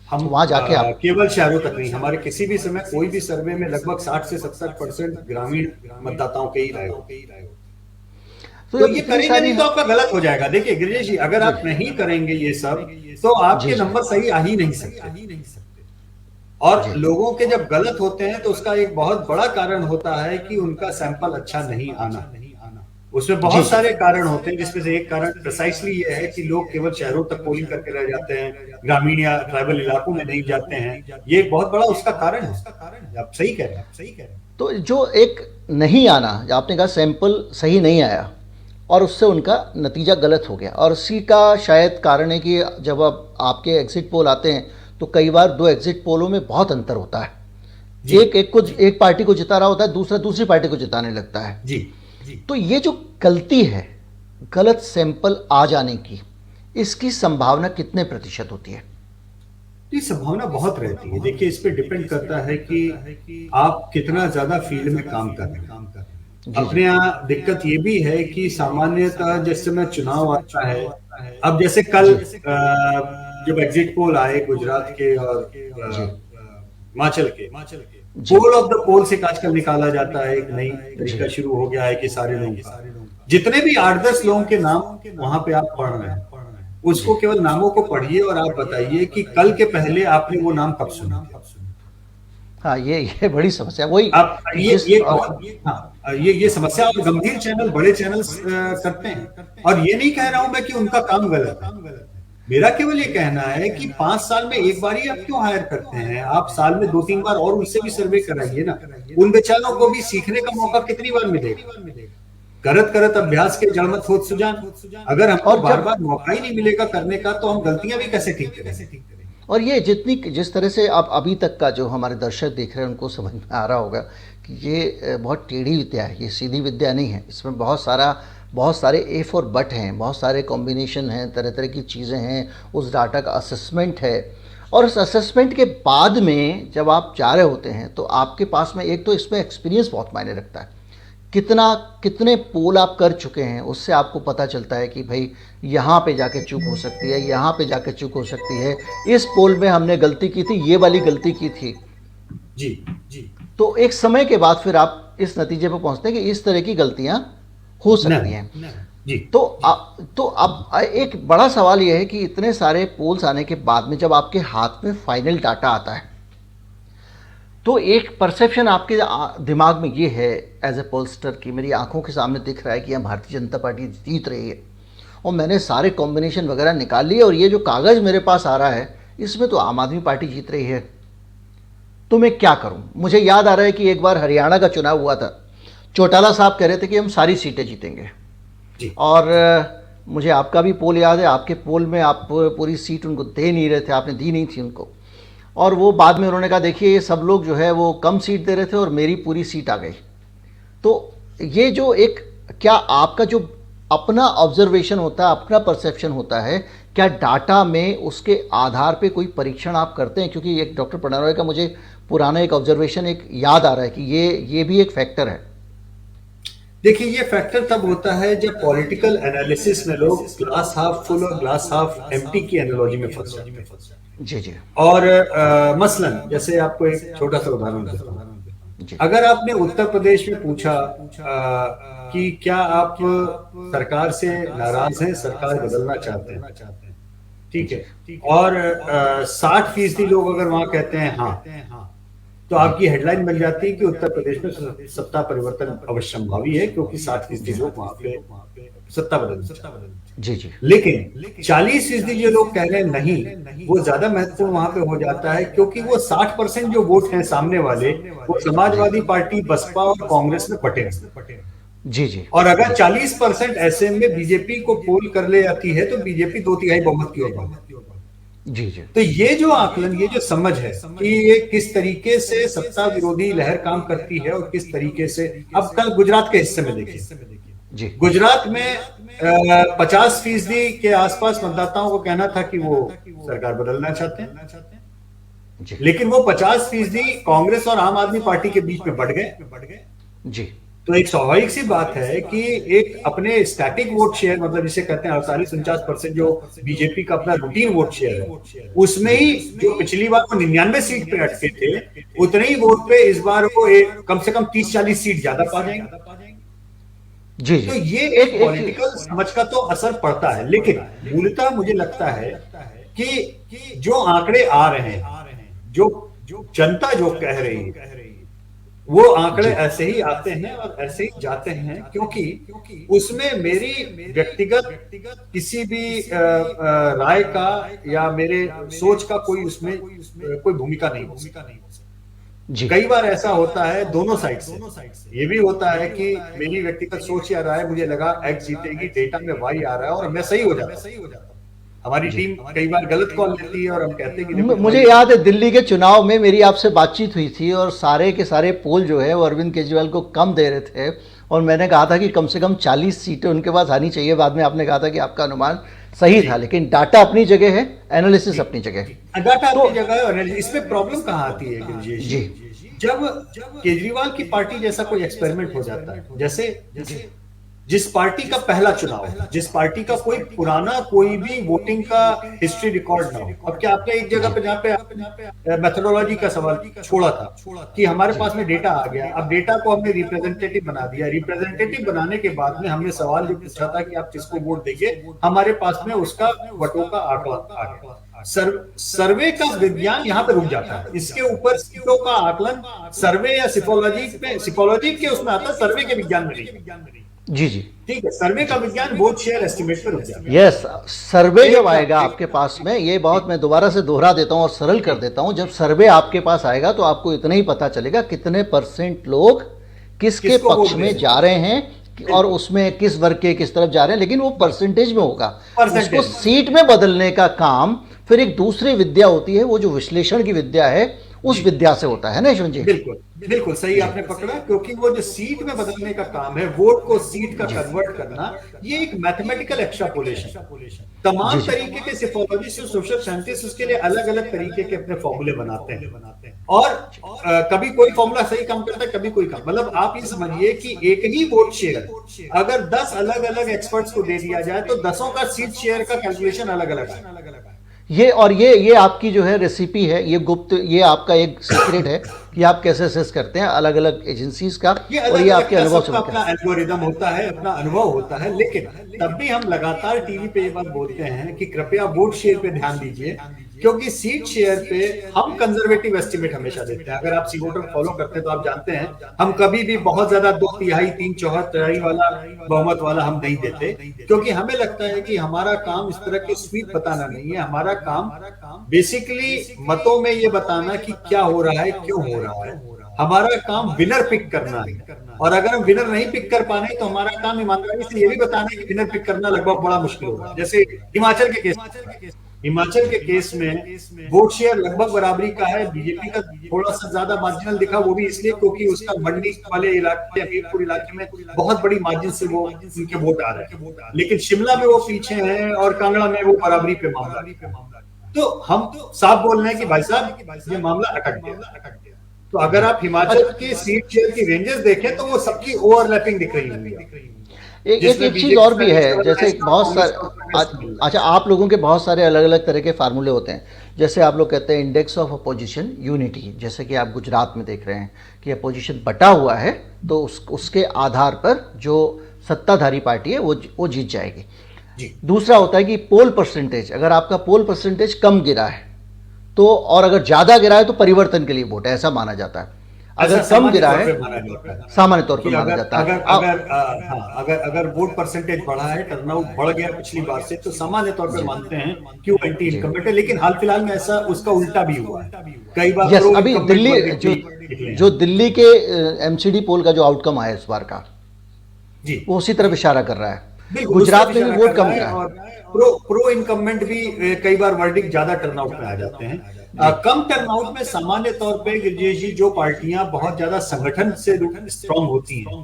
हम तो वहाँ जाके आप केवल शहरों तक नहीं, हमारे किसी भी समय कोई भी सर्वे में लगभग 60 से 70% ग्रामीण मतदाताओं के ही राय होती है। तो तो जब ये इतनी करेंगे सारी नहीं तो आपका गलत हो जाएगा। देखिए गिरिजेश जी, अगर जी आप नहीं करेंगे ये सब, तो जी आपके जी नंबर सही आ ही नहीं सकते। और जी लोगों के जब गलत होते हैं तो उसका एक बहुत बड़ा कारण होता है कि उनका सैंपल अच्छा नहीं आना। उसमें जी बहुत जी। सारे कारण होते हैं, जिसमें से एक कारण प्रिसाइसली ये है कि लोग केवल शहरों तक पोलिंग करके रह जाते हैं, ग्रामीण या ट्राइबल इलाकों में नहीं जाते हैं। ये एक बहुत बड़ा उसका कारण है। आप सही कह रहे हैं। तो जो एक नहीं आना, आपने कहा सैंपल सही नहीं आया और उससे उनका नतीजा गलत हो गया, और उसी का शायद कारण है कि जब अब आपके एग्जिट पोल आते हैं तो कई बार दो एग्जिट पोलों में बहुत अंतर होता है। जी एक पार्टी को जिता रहा होता है, दूसरा दूसरी पार्टी को जिताने लगता है। जी। तो ये जो गलती है, गलत सैंपल आ जाने की, इसकी संभावना कितने प्रतिशत होती है? ये संभावना बहुत रहती है। देखिए, इस पे डिपेंड करता है कि आप कितना ज्यादा फील्ड में काम कर रहे हैं। जी जी अपने यहाँ दिक्कत ये भी है कि सामान्यतः जिस समय चुनाव आता है, अब जैसे कल जी जब एग्जिट पोल आए गुजरात के और जी हिमाचल के, जी पोल ऑफ द पोल से आजकल निकाला जाता है। एक नई जी तरीका शुरू हो गया है कि सारे लोगों का, जितने भी 8-10 लोगों के नाम वहां पे आप पढ़ रहे हैं, उसको जी। केवल नामों को पढ़िए और आप बताइए कि कल के पहले आपने वो नाम कब सुना। हाँ, ये बड़ी समस्या वही आप जिस ये बहुत, हाँ, ये समस्या और गंभीर चैनल, बड़े चैनल करते हैं। और ये नहीं कह रहा हूं मैं कि उनका काम गलत है। मेरा केवल ये कहना है कि 5 साल में एक बार ही आप क्यों हायर करते हैं? आप साल में 2-3 बार और उनसे भी सर्वे कराइए ना। उन बेचारों को भी सीखने का मौका कितनी बार मिलेगा? करत करत अभ्यास के जड़ मत होत सुजान। अगर हमको और बार जब बार मौका ही नहीं मिलेगा करने का, तो हम गलतियां भी कैसे ठीक करेंगे? और ये जिस तरह से आप अभी तक का जो हमारे दर्शक देख रहे हैं उनको समझ में आ रहा होगा कि ये बहुत टेढ़ी विद्या है, ये सीधी विद्या नहीं है। इसमें बहुत सारे एफ और बट हैं, बहुत सारे कॉम्बिनेशन हैं, तरह तरह की चीज़ें हैं, उस डाटा का असेसमेंट है। और उस असेसमेंट के बाद में जब आप जा रहे होते हैं तो आपके पास में एक तो इसमें एक्सपीरियंस बहुत मायने रखता है। कितने पोल आप कर चुके हैं, उससे आपको पता चलता है कि भाई यहाँ पे जाके चूक हो सकती है, यहाँ पे जाके चूक हो सकती है, इस पोल में हमने गलती की थी, ये वाली गलती की थी। जी जी। तो एक समय के बाद फिर आप इस नतीजे पर पहुंचते हैं कि इस तरह की गलतियां हो सकती हैं। जी। तो अब एक बड़ा सवाल यह है कि इतने सारे पोल्स आने के बाद में जब आपके हाथ में फाइनल डाटा आता है, तो एक परसेप्शन आपके दिमाग में ये है एज ए पोलस्टर की मेरी आंखों के सामने दिख रहा है कि यहाँ भारतीय जनता पार्टी जीत रही है, और मैंने सारे कॉम्बिनेशन वगैरह निकाल लिए, और ये जो कागज़ मेरे पास आ रहा है इसमें तो आम आदमी पार्टी जीत रही है, तो मैं क्या करूं? मुझे याद आ रहा है कि एक बार हरियाणा का चुनाव हुआ था, चौटाला साहब कह रहे थे कि हम सारी सीटें जीतेंगे, और मुझे आपका भी पोल याद है, आपके पोल में आप पूरी सीट उनको दे नहीं रहे थे, आपने दी नहीं थी उनको, और वो बाद में उन्होंने कहा देखिए ये सब लोग जो है वो कम सीट दे रहे थे और मेरी पूरी सीट आ गई। तो ये जो एक, क्या आपका जो अपना ऑब्जर्वेशन होता है, अपना परसेप्शन होता है, क्या डाटा में उसके आधार पे कोई परीक्षण आप करते हैं? क्योंकि एक डॉक्टर प्रणय रॉय का मुझे पुराना एक ऑब्जर्वेशन एक याद आ रहा है कि ये भी एक फैक्टर है। देखिए, ये फैक्टर तब होता है जब पॉलिटिकल एनालिसिस में लोग ग्लास हाफ फुल और ग्लास हाफ एम्प्टी की एनालॉजी में फंस जाते हैं। जी जी। और मसलन जैसे आपको एक छोटा सा उदाहरण देता हूं। अगर आपने उत्तर प्रदेश में पूछा कि क्या आप सरकार से नाराज हैं, सरकार बदलना चाहते हैं, ठीक है, और 60% लोग अगर वहां कहते हैं हाँ, तो आपकी हेडलाइन बन जाती है कि उत्तर प्रदेश में सत्ता परिवर्तन अवश्यंभावी है, क्योंकि 60% लोग वहां पे सत्ता बदलना। जी जी। लेकिन 40% जो लोग कह रहे हैं नहीं, वो ज्यादा महत्वपूर्ण वहां पे हो जाता है, क्योंकि वो 60% जो वोट हैं सामने वाले, वो समाजवादी पार्टी, बसपा और कांग्रेस में बटे हैं। जी जी। और अगर 40% ऐसे में बीजेपी को पोल कर ले जाती है तो बीजेपी 2/3 बहुमत की ओर बढ़ती है। जी जी। तो ये जो आकलन, ये जो समझ है कि ये किस तरीके से सत्ता विरोधी लहर काम करती है और किस तरीके से, अब कल गुजरात के हिस्से में देखिए, गुजरात में 50% के आसपास मतदाताओं को कहना था कि वो सरकार बदलना चाहते हैं, लेकिन वो 50% कांग्रेस और आम आदमी पार्टी के बीच में बढ़ गए। जी। तो एक स्वाभाविक सी बात है कि एक अपने स्टैटिक वोट शेयर, मतलब जिसे कहते हैं 48-49% जो बीजेपी का अपना रूटीन वोट शेयर है, उसमें ही जो पिछली बार वो 99 सीट पे अटके थे, उतने ही वोट पे इस बार वो कम से कम 30-40 सीट ज्यादा पा जाएंगे। जी। तो ये एक पॉलिटिकल समझ का तो असर पड़ता है, लेकिन मूलतः मुझे लगता है कि जो आंकड़े आ रहे हैं, जो जनता जो कह रही है, वो आंकड़े ऐसे ही आते हैं और ऐसे ही जाते हैं, क्योंकि उसमें मेरी व्यक्तिगत किसी भी राय का या मेरे सोच का कोई उसमें कोई भूमिका नहीं हो सकती। जी। कई बार ऐसा होता है दोनों साइड से, ये भी होता है कि मेरी व्यक्तिगत सोच या राय, मुझे लगा एक्स जीतेगी, डेटा में वाई आ रहा है और मैं सही हो जाता हूं। हमारी टीम कई बार गलत कॉल लेती है और हम कहते हैं कि मुझे याद है दिल्ली के चुनाव में मेरी आपसे बातचीत हुई थी और सारे के सारे पोल जो है वो अरविंद केजरीवाल को कम दे रहे थे, और मैंने कहा था कि कम से कम 40 सीटें उनके पास आनी चाहिए। बाद में आपने कहा था कि आपका अनुमान सही था, लेकिन डाटा अपनी जगह है, एनालिसिस अपनी जगह है। डाटा अपनी जगह है। इसमें प्रॉब्लम कहाँ आती है जी? जब केजरीवाल की पार्टी जैसा कोई एक्सपेरिमेंट हो जाता है, जैसे जिस पार्टी का पहला चुनाव है, जिस पार्टी का कोई पुराना कोई भी वोटिंग का हिस्ट्री रिकॉर्ड ना हो। अब क्या आपने एक जगह पे जहाँ पे मेथोडोलॉजी का सवाल छोड़ा था कि हमारे पास में डेटा आ गया, अब डेटा को हमने रिप्रेजेंटेटिव बना दिया। रिप्रेजेंटेटिव बनाने के बाद में हमने सवाल जो पूछा था कि आप किसको वोट देंगे, हमारे पास में उसका वोटों का आंकड़ा आ गया। सर्वे का विज्ञान यहाँ पे रुक जाता है। इसके ऊपर सीटों का आकलन सर्वे या सिकोलॉजी के उसमें आता है, सर्वे के विज्ञान में नहीं। जी जी, ठीक है। सर्वे का विज्ञान वोट शेयर एस्टिमेट पर रुक जाता है। यस, सर्वे जब आएगा आपके पास में, ये बहुत मैं दोबारा से दोहरा देता हूं और सरल कर देता हूं, जब सर्वे आपके पास आएगा तो आपको इतना ही पता चलेगा कितने % लोग किसके पक्ष में जा रहे हैं और उसमें किस वर्ग के किस तरफ जा रहे हैं, लेकिन वो परसेंटेज में होगा। उसको सीट में बदलने का काम फिर एक दूसरी विद्या होती है, वो जो विश्लेषण की विद्या है, उस विद्या से होता है ना यशवंत जी? बिल्कुल बिल्कुल सही जी आपने पकड़ा, क्योंकि वो जो सीट में बदलने का काम है, वोट को सीट का जी कन्वर्ट करना, ये एक मैथमेटिकल एक्सट्रापोलेशन। जी तमाम जी तरीके के सिफोलॉजिस्ट और सोशल साइंटिस्ट उसके लिए अलग अलग तरीके के अपने फॉर्मूले बनाते हैं, और कभी कोई फॉर्मूला सही काम करता है, कभी कोई काम। मतलब आप ये समझिए कि एक ही वोट शेयर अगर 10 अलग अलग एक्सपर्ट्स को दे दिया जाए तो 10 का सीट शेयर का कैलकुलेशन अलग अलग है। ये और ये आपकी जो है रेसिपी है, ये गुप्त, ये आपका एक सीक्रेट है कि आप कैसे असेस करते हैं अलग अलग एजेंसीज का, ये और अलग ये अलग आपके का अनुभव से सबका होता अपना है। एल्गोरिदम होता है, अपना अनुभव होता है, लेकिन तब भी हम लगातार टीवी पे ये बात बोलते हैं कि कृपया वोट शेयर पे ध्यान दीजिए, क्योंकि सीट शेयर पे हम कंजर्वेटिव एस्टिमेट हमेशा देते हैं। अगर आप सी वोटर फॉलो करते हैं तो आप जानते हैं हम कभी भी बहुत ज्यादा 2/3 3/4 वाला बहुमत वाला हम नहीं देते, क्योंकि हमें लगता है कि हमारा काम इस तरह के स्वीप बताना नहीं है। हमारा काम बेसिकली मतों में ये बताना कि क्या हो रहा है, क्यों हो रहा है। हमारा काम विनर पिक करना है, और अगर हम विनर नहीं पिक कर पाने तो हमारा काम ईमानदारी से ये भी बताना है कि विनर पिक करना लगभग बड़ा मुश्किल होगा। जैसे हिमाचल के केस में वोट शेयर लगभग बराबरी का है, बीजेपी का थोड़ा सा ज्यादा मार्जिनल दिखा, वो भी इसलिए क्योंकि उसका मंडी वाले इलाके, हमीरपुर इलाके में बहुत बड़ी मार्जिन से वो उनके वोट आ रहे हैं, लेकिन शिमला में वो पीछे हैं और कांगड़ा में वो बराबरी पे मामला है। तो हम साफ बोल रहे हैं कि भाई साहब ये मामला अटक गया। तो अगर आप हिमाचल के सीट शेयर की रेंजेस देखें तो वो सबकी ओवरलैपिंग दिख रही होंगी, जिसमें एक चीज और बीजेपी भी है, जैसे बहुत कांग्रेस सारे, को मिल रहा अच्छा, आप लोगों के बहुत सारे अलग अलग तरह के फार्मूले होते हैं। जैसे आप लोग कहते हैं इंडेक्स ऑफ अपोजिशन यूनिटी, जैसे कि आप गुजरात में देख रहे हैं कि अपोजिशन बटा हुआ है, तो उसके आधार पर जो सत्ताधारी पार्टी है वो जीत जाएगी। जी। दूसरा होता है कि पोल परसेंटेज, अगर आपका पोल परसेंटेज कम गिरा है तो, और अगर ज्यादा गिरा है तो परिवर्तन के लिए वोट है, ऐसा माना जाता है। अगर ऐसा कम गिरा है, सामान्य तौर कि पर माना अगर जाता अगर है। अगर हाँ, अगर वोट परसेंटेज बढ़ा है, टर्नआउट बढ़ गया पिछली बार से, तो सामान्य तौर पर मानते हैं कि वो एंटी जी इनकम्बेंट है। लेकिन हाल फिलहाल में ऐसा उसका उल्टा भी हुआ है, कई बार यस, प्रो अभी इनकम्बेंट दिल्ली वर्डिक्ट जो भी निकले हैं। जो दिल्ली के एमसीडी पोल का जो आउटकम आया इस बार का, जी वो उसी तरफ इशारा कर रहा है। बिल्कुल, गुजरात उससे में भी इशारा वोट कर कम रहा है, गिरा है। और प्रो इनकम्बेंट भी कई बार वर्डिक्ट ज्यादा टर्नआउट में आ जाते हैं। कम टर्नआउट में सामान्य तौर पे गिरिजेश जी, जो पार्टियां बहुत ज्यादा संगठन से स्ट्रांग होती हैं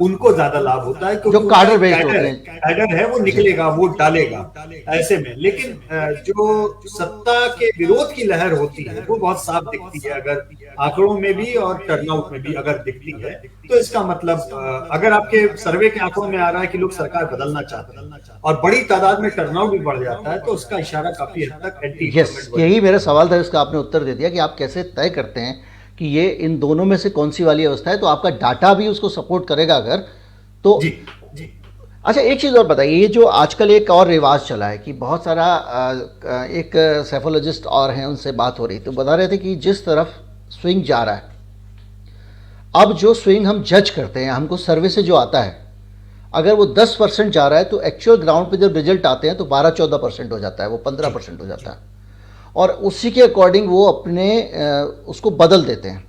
उनको ज्यादा लाभ होता है, जो क्योंकि कार्डर बेस्ड होते हैं। कैडर है वो निकलेगा, वोट डालेगा ऐसे में। लेकिन जो सत्ता के विरोध की लहर होती है वो बहुत साफ दिखती है, अगर आंकड़ों में भी और टर्नआउट में भी अगर दिखती है, तो इसका मतलब अगर आपके सर्वे के आंकड़ों में आ रहा है कि लोग सरकार बदलना चाहते हैं और बड़ी तादाद में टर्नआउट भी बढ़ जाता है, तो उसका इशारा काफी हद तक एंटी यस, यही मेरा सवाल था, इसका आपने उत्तर दे दिया कि आप कैसे तय करते हैं कि ये इन दोनों में से कौन सी वाली अवस्था है। तो आपका डाटा भी उसको सपोर्ट करेगा अगर तो। जी जी। अच्छा, एक चीज़ और बताइए, ये जो आजकल एक और रिवाज चला है कि बहुत सारा एक साइकोलॉजिस्ट और हैं, उनसे बात हो रही तो बता रहे थे कि जिस तरफ स्विंग जा रहा है, अब जो स्विंग हम जज करते हैं, हमको सर्वे से जो आता है, अगर वो 10% जा रहा है तो एक्चुअल ग्राउंड पे जब रिजल्ट आते हैं तो 12-14% हो जाता है, वो 15% हो जाता है, और उसी के अकॉर्डिंग वो अपने उसको बदल देते हैं,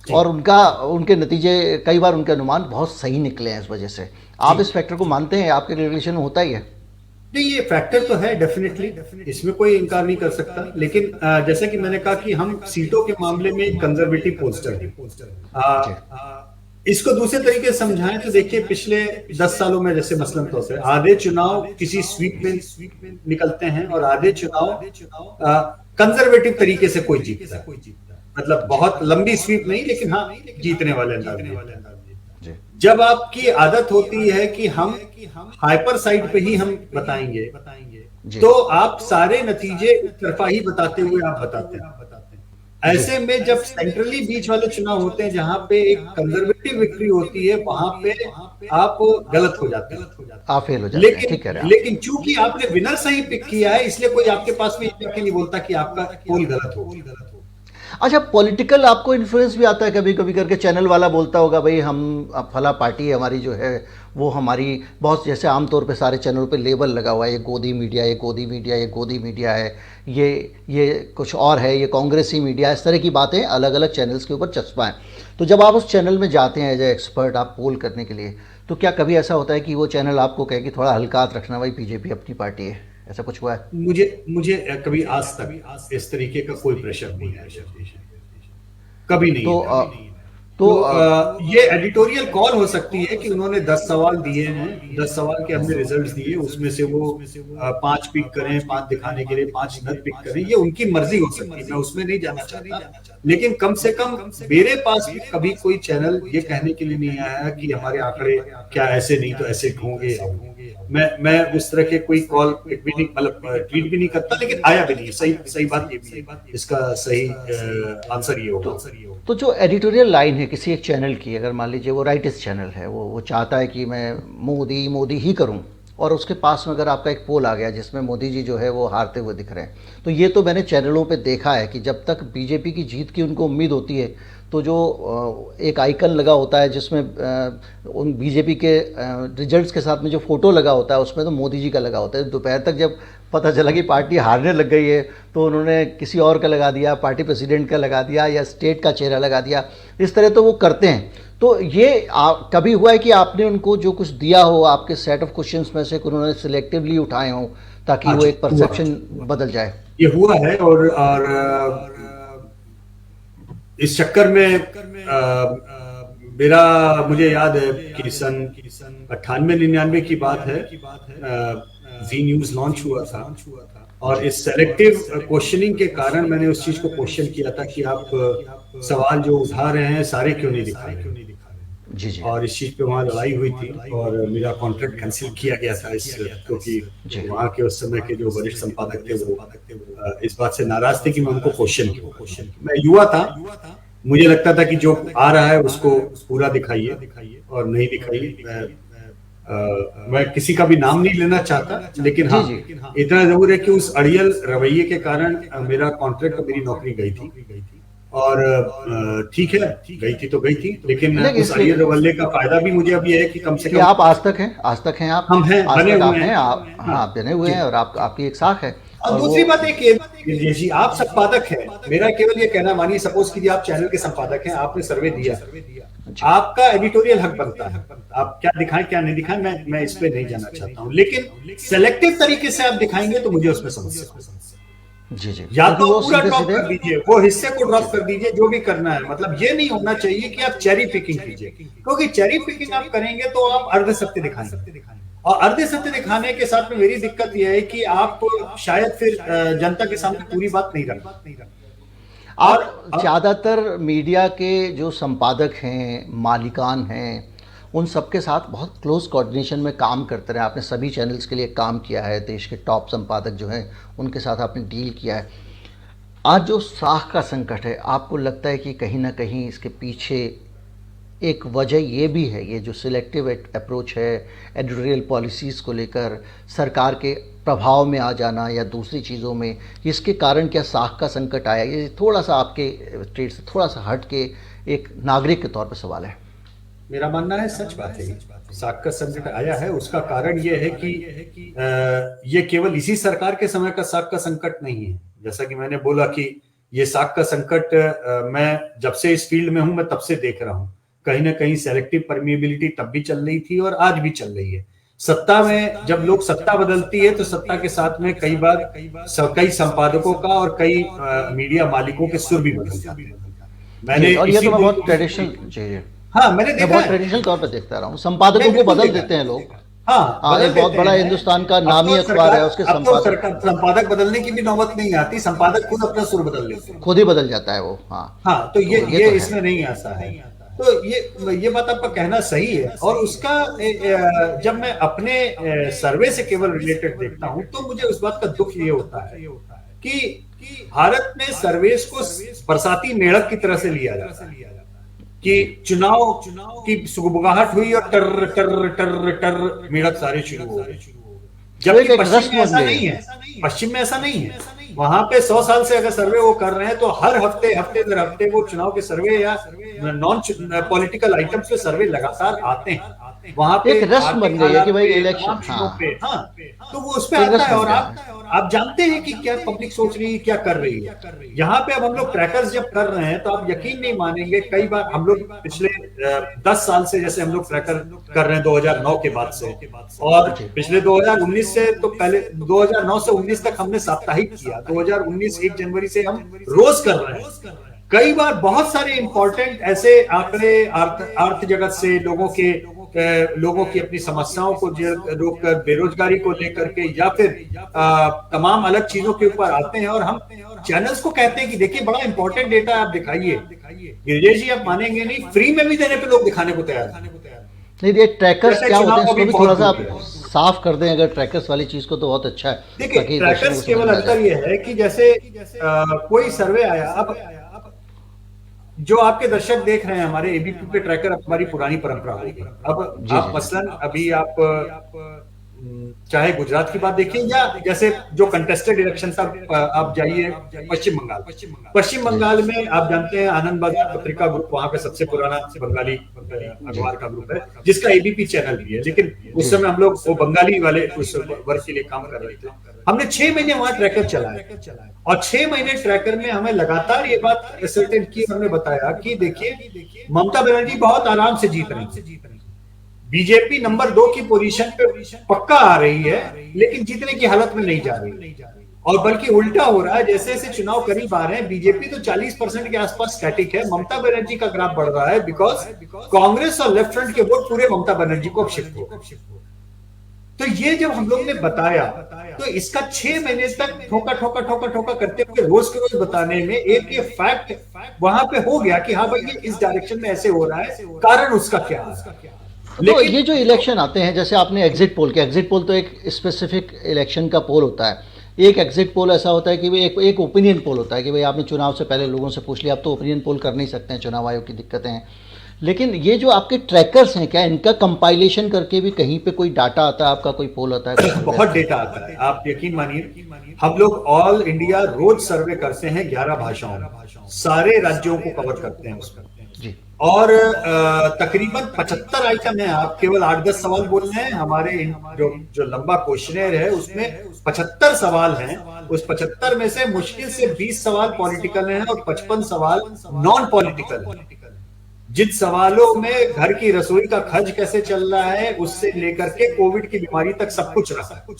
और उनके नतीजे, कई बार उनके अनुमान बहुत सही निकले हैं इस वजह से। आप इस फैक्टर को मानते हैं? आपके कैलकुलेशन में होता ही है? नहीं, ये फैक्टर तो है डेफिनेटली, इसमें कोई इनकार नहीं कर सकता। लेकिन जैसा कि मैंने कहा कि हम सीटों के मामले में कंजर्वेटिव पोस्टर हैं। इसको दूसरे तरीके से समझाएं तो देखिए, पिछले 10 सालों में जैसे मसलन तौर पर आधे चुनाव किसी स्वीप में निकलते हैं और आधे चुनाव कंजर्वेटिव तरीके से कोई जीतता है। मतलब बहुत लंबी स्वीप नहीं, लेकिन हाँ जीतने वाले अंदाज में। जब आपकी आदत होती है कि हम हाइपर साइड पे ही हम बताएंगे, तो आप सारे नतीजे तरफा ही बताते हुए आप बताते हैं। ऐसे में जब सेंट्रली बीच वाले चुनाव होते हैं जहां पे एक कंजर्वेटिव विक्ट्री होती है, वहां पे आप गलत हो जाते हैं, आप फेल हो जाते हैं। ठीक है, लेकिन चूंकि आपने विनर सही पिक किया है, इसलिए कोई आपके पास में ये नहीं बोलता कि आपका पोल गलत हो। अच्छा, पॉलिटिकल आपको इन्फ्लुएंस भी आता है कभी कभी करके? चैनल वाला बोलता होगा भाई हम फला पार्टी है हमारी जो है वो हमारी बहुत, जैसे आमतौर पे सारे चैनलों पे लेबल लगा हुआ है, ये गोदी मीडिया, ये गोदी मीडिया, ये गोदी मीडिया है, ये कुछ और है, ये कांग्रेसी मीडिया, इस तरह की बातें अलग अलग चैनल्स के ऊपर चस्पा है। तो जब आप उस चैनल में जाते हैं एज ए एक्सपर्ट, आप पोल करने के लिए, तो क्या कभी ऐसा होता है कि वो चैनल आपको कहे कि थोड़ा हल्कात रखना भाई, बीजेपी अपनी पार्टी है, ऐसा कुछ हुआ है? मुझे कभी आज तक इस तरीके का कोई प्रेशर नहीं है। कभी नहीं तो है। तो ये एडिटोरियल कॉल हो सकती है कि उन्होंने 10 सवाल दिए हैं, 10 सवाल के हमने रिजल्ट्स दिए, उसमें से वो 5 पिक करें, 5 दिखाने के लिए 5 न पिक करें, ये उनकी मर्जी हो सकती है, मैं उसमें नहीं जाना चाहता। लेकिन कम से कम मेरे पास भी कभी कोई चैनल ये कहने के लिए नहीं आया कि हमारे आंकड़े क्या ऐसे नहीं तो ऐसे होंगे। मैं उस तरह के कोई कॉल भी नहीं, मतलब ट्वीट भी नहीं करता, लेकिन आया भी नहीं। सही बात ये भी है, इसका सही आंसर ये होगा। तो जो एडिटोरियल लाइन है किसी एक चैनल की, अगर मान लीजिए वो राइटिस्ट चैनल है, वो चाहता है कि मैं मोदी मोदी ही करूं, और उसके पास में अगर आपका एक पोल आ गया जिसमें मोदी जी जो है वो हारते हुए दिख रहे हैं, तो ये तो मैंने चैनलों पे देखा है कि जब तक बीजेपी की जीत की उनको उम्मीद होती है तो जो एक आइकन लगा होता है जिसमें उन बीजेपी के रिजल्ट्स के साथ में जो फ़ोटो लगा होता है उसमें तो मोदी जी का लगा होता है। दोपहर तक जब पता चला कि पार्टी हारने लग गई है तो उन्होंने किसी और का लगा दिया, पार्टी प्रेसिडेंट का लगा दिया या स्टेट का चेहरा लगा दिया। इस तरह तो वो करते हैं। तो ये कभी हुआ है कि आपने उनको जो कुछ दिया हो आपके सेट ऑफ क्वेश्चंस में से उन्होंने सिलेक्टिवली उठाए हों ताकि वो एक परसेप्शन बदल जाए? ये हुआ है, और इस चक्कर में मेरा मुझे याद है कि सन 98-99 की बात है, जी न्यूज लॉन्च हुआ था, और इस सेलेक्टिव क्वेश्चनिंग के कारण मैंने उस चीज को क्वेश्चन किया था कि आप सवाल जो उठा रहे हैं सारे क्यों नहीं दिखा रहे। जी जी। और इस चीज पे वहां लड़ाई हुई थी और मेरा कॉन्ट्रैक्ट कैंसिल किया गया था क्योंकि वहां के उस समय के जो वरिष्ठ संपादक थे वो इस बात से नाराज थे कि मैं उनको क्वेश्चन मैं युवा था, मुझे लगता था कि जो आ रहा है उसको पूरा दिखाइए और नहीं दिखाइए। मैं किसी का भी नाम नहीं लेना चाहता, लेकिन हाँ इतना जरूर है कि उस अड़ियल रवैये के कारण मेरा कॉन्ट्रैक्ट, मेरी नौकरी गई थी। और ठीक है, गई थी तो गई थी, लेकिन उस अड़ियल रवैये का फायदा भी मुझे अब ये है कि कम से कम आप आज तक हैं आप, हम हैं, बने हुए हैं, आप बने हुए हैं और आपकी एक साख है। और दूसरी बात एक ये जी, आप संपादक हैं, मेरा केवल ये कहना मानिए, सपोज कीजिए आप चैनल के संपादक हैं, आपने सर्वे दिया, आपका एडिटोरियल हक बनता है, आप क्या दिखाएं क्या नहीं दिखाएं, मैं इस पे नहीं जाना चाहता हूं, लेकिन सेलेक्टिव तरीके से आप दिखाएंगे तो मुझे उसमें समस्या। जी जी। या तो पूरा ड्रॉप कर दीजिए, वो हिस्से को ड्रॉप कर दीजिए, जो भी करना है। मतलब ये नहीं होना चाहिए कि आप चेरी पिकिंग कीजिए, क्योंकि चेरी पिकिंग आप करेंगे तो आप अर्ध सत्य दिखाएंगे, और अर्ध सत्य दिखाने के साथ में मेरी दिक्कत यह है कि आप शायद फिर जनता के सामने पूरी बात नहीं रख पाते। आप ज्यादातर मीडिया के जो संपादक हैं, मालिकान हैं, उन सबके साथ बहुत क्लोज कोऑर्डिनेशन में काम करते रहे। आपने सभी चैनल्स के लिए काम किया है, देश के टॉप संपादक जो हैं उनके साथ आपने डील किया है। आज जो साख का संकट है, आपको लगता है कि कहीं ना कहीं इसके पीछे एक वजह ये भी है, ये जो सिलेक्टिव अप्रोच है एडिटोरियल पॉलिसीज़ को लेकर, सरकार के प्रभाव में आ जाना या दूसरी चीज़ों में, इसके कारण क्या साख का संकट आया? ये थोड़ा सा आपके स्टेट से थोड़ा सा हट के एक नागरिक के तौर पर सवाल है। मेरा मानना है सच बात है, साख का संकट आया है। उसका कारण यह है कि ये केवल इसी सरकार के समय का साख का संकट नहीं है। जैसा कि मैंने बोला कि ये साख का संकट मैं जब से इस फील्ड में हूं मैं तब से देख रहा हूं। कहीं ना कहीं सेलेक्टिव परमिएबिलिटी तब भी चल रही थी और आज भी चल रही है। सत्ता में जब लोग सत्ता बदलती है तो सत्ता के साथ में कई बार कई संपादकों का और कई मीडिया मालिकों के सुर भी बदल जाते हैं। मैंने और ये तो मैं बहुत ट्रेडिशनल, हाँ मैंने देखा, बहुत ट्रेडिशनल तौर पर देखता रहा हूँ, संपादकों को बदल देते हैं लोग। हाँ, एक बहुत बड़ा हिंदुस्तान का नामी अखबार है, उसके संपादक बदलने की भी नौबत नहीं आती, संपादक खुद अपना सुर बदल लेते हैं, खुद ही बदल जाता है वो। हाँ, तो ये इसमें नहीं आता है। तो ये बात आपका कहना सही है। और उसका जब मैं अपने सर्वे से केवल रिलेटेड देखता हूं तो मुझे उस बात का दुख ये होता है कि भारत में सर्वेस को बरसाती मेढ़क की तरह से लिया जाता है कि चुनाव की सुगबुगाहट हुई और टर टर टर टर मेढ़क सारे शुरू हो गए। जबकि पश्चिम में ऐसा नहीं है, पश्चिम में ऐसा नहीं है। वहां पे 100 साल से अगर सर्वे वो कर रहे हैं तो हर हफ्ते दर हफ्ते वो चुनाव के सर्वे या नॉन पॉलिटिकल आइटम्स पे सर्वे लगातार आते हैं। वहां पे एक रस्म बन गई है कि भाई इलेक्शन, हाँ, तो वो उस पे आता है। और आप जानते हैं कि क्या पब्लिक सोच रही है, क्या कर रही है। यहाँ पे अब हम लोग ट्रैकर्स जब कर रहे हैं तो आप यकीन नहीं मानेंगे, कई बार हम लोग पिछले 10 साल से जैसे हम लोग ट्रैकर कर रहे हैं 2009 के बाद से, और पिछले 2019 से, तो पहले 2009 से 19 तक हमने साप्ताहिक किया, 2019 1 जनवरी से हम रोज कर रहे हैं। कई बार बहुत सारे इंपॉर्टेंट ऐसे आंकड़े अर्थ जगत से लोगों की अपनी समस्याओं को रोककर, बेरोजगारी को लेकर के, या फिर तमाम अलग चीजों के ऊपर आते हैं, और हम चैनल्स को कहते हैं कि देखिए बड़ा इंपॉर्टेंट डेटा आप दिखाइए। गिरिजेश जी आप मानेंगे नहीं, फ्री में भी देने पे लोग दिखाने को तैयार हैं। नहीं, ये ट्रैकर्स क्या होते हैं, इसको भी थोड़ा सा बहुत साफ कर दें अगर ट्रैकर्स वाली चीज को, तो बहुत अच्छा है। देखिए ताकि ट्रैकर्स दर्शकों को केवल समझ में आ अंतर जाए। यह है कि जैसे कोई सर्वे आया, अब जो आपके दर्शक देख रहे हैं हमारे एबीपी पे ट्रैकर हमारी पुरानी परंपरा होगी। अब जी आप जी मसलन अभी आप चाहे गुजरात की बात देखिए, या जैसे जो कंटेस्टेड इलेक्शन था, आप जाइए पश्चिम बंगाल। पश्चिम जी बंगाल में आप जानते हैं आनंद बाजार पत्रिका ग्रुप वहां पे सबसे पुराना बंगाली अखबार का ग्रुप है, जिसका एबीपी चैनल भी है। लेकिन उस समय हम लोग वो बंगाली वाले उस वर्ग के लिए काम कर रहे थे। हमने 6 महीने वहां ट्रैकर चलाया, और 6 महीने ट्रैकर में हमें लगातार ये बात असर्टेन की, हमने बताया कि देखिए ममता बनर्जी बहुत आराम से जीत रही है, बीजेपी नंबर 2 की पोजीशन पे पक्का आ रही है, लेकिन जीतने की हालत में नहीं जा रही, और बल्कि उल्टा हो रहा है। जैसे जैसे चुनाव करीब आ रहे हैं, बीजेपी तो 40% के आसपास स्टैटिक है, ममता बनर्जी का ग्राफ बढ़ रहा है, बिकॉज कांग्रेस और लेफ्ट फ्रंट के वोट पूरे ममता बनर्जी को शिफ्ट हो। तो ये जब हम लोग ने बताया, तो इसका 6 महीने तक ठोका ठोका ठोका ठोका करते हुए रोज के रोज बताने में एक ये फैक्ट वहां पे हो गया कि हाँ भाई ये इस डायरेक्शन में ऐसे हो रहा है, कारण उसका क्या है। तो ये जो इलेक्शन आते हैं, जैसे आपने एग्जिट पोल किया, एग्जिट पोल तो एक स्पेसिफिक इलेक्शन का पोल होता है। एक एग्जिट पोल ऐसा होता है कि भाई एक ओपिनियन पोल होता है कि भाई आपने चुनाव से पहले लोगों से पूछ लिया, आप तो ओपिनियन पोल कर नहीं सकते हैं, चुनाव आयोग की दिक्कतें हैं। लेकिन ये जो आपके ट्रैकर्स हैं, क्या इनका कंपाइलेशन करके भी कहीं पे कोई डाटा आता है, आपका कोई पोल आता है? बहुत डेटा आता है, आप यकीन मानिए। हम लोग ऑल इंडिया रोज सर्वे करते हैं 11 भाषाओं में, सारे राज्यों को कवर करते हैं उसमें जी। और तकरीबन 75 आइटम है। आप केवल 8-10 सवाल बोल रहे हैं, हमारे जो लंबा क्वेश्चनर है उसमें 75 सवाल हैं। उस 75 में से मुश्किल से 20 सवाल पॉलिटिकल हैं और 55 सवाल नॉन पॉलिटिकल हैं। जिन सवालों में घर की रसोई का खर्च कैसे चल रहा है, उससे लेकर के कोविड की बीमारी तक सब कुछ रहा है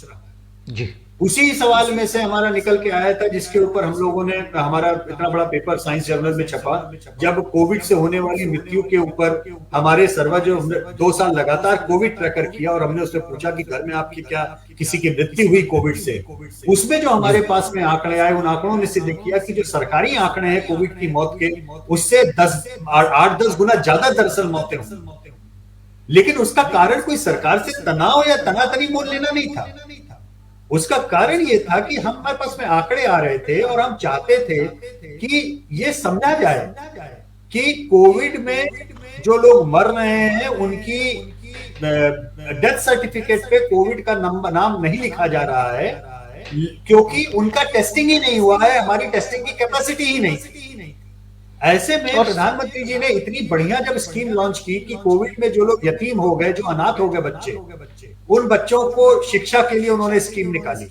जी। उसी सवाल में से हमारा निकल के आया था, जिसके ऊपर हम लोगों ने, हमारा इतना बड़ा पेपर साइंस जर्नल में छपा, जब कोविड से होने वाली मृत्यु के ऊपर हमारे सर्वा जो 2 साल लगातार कोविड ट्रैकर किया, और हमने उससे पूछा कि घर में आपकी क्या किसी की मृत्यु हुई कोविड से। उसमें जो हमारे पास में आंकड़े आए, उन आंकड़ों ने सिद्ध किया कि जो सरकारी आंकड़े हैं कोविड की मौत के, उससे 8-10 गुना ज्यादा दरअसल मौतें हुई। लेकिन उसका कारण कोई सरकार से तनाव या तनातनी मोल लेना नहीं था। उसका कारण ये था कि हमारे पास में आंकड़े आ रहे थे, और हम चाहते थे कि ये समझा जाए कि कोविड में जो लोग मर रहे हैं उनकी डेथ सर्टिफिकेट पे कोविड का नाम नहीं लिखा जा रहा है, क्योंकि उनका टेस्टिंग ही नहीं हुआ है, हमारी टेस्टिंग की कैपेसिटी ही नहीं। ऐसे में प्रधानमंत्री जी ने इतनी बढ़िया जब स्कीम लॉन्च की कि कोविड में जो लोग यतीम हो गए, जो अनाथ हो गए बच्चे, उन बच्चों को शिक्षा के लिए उन्होंने स्कीम निकाली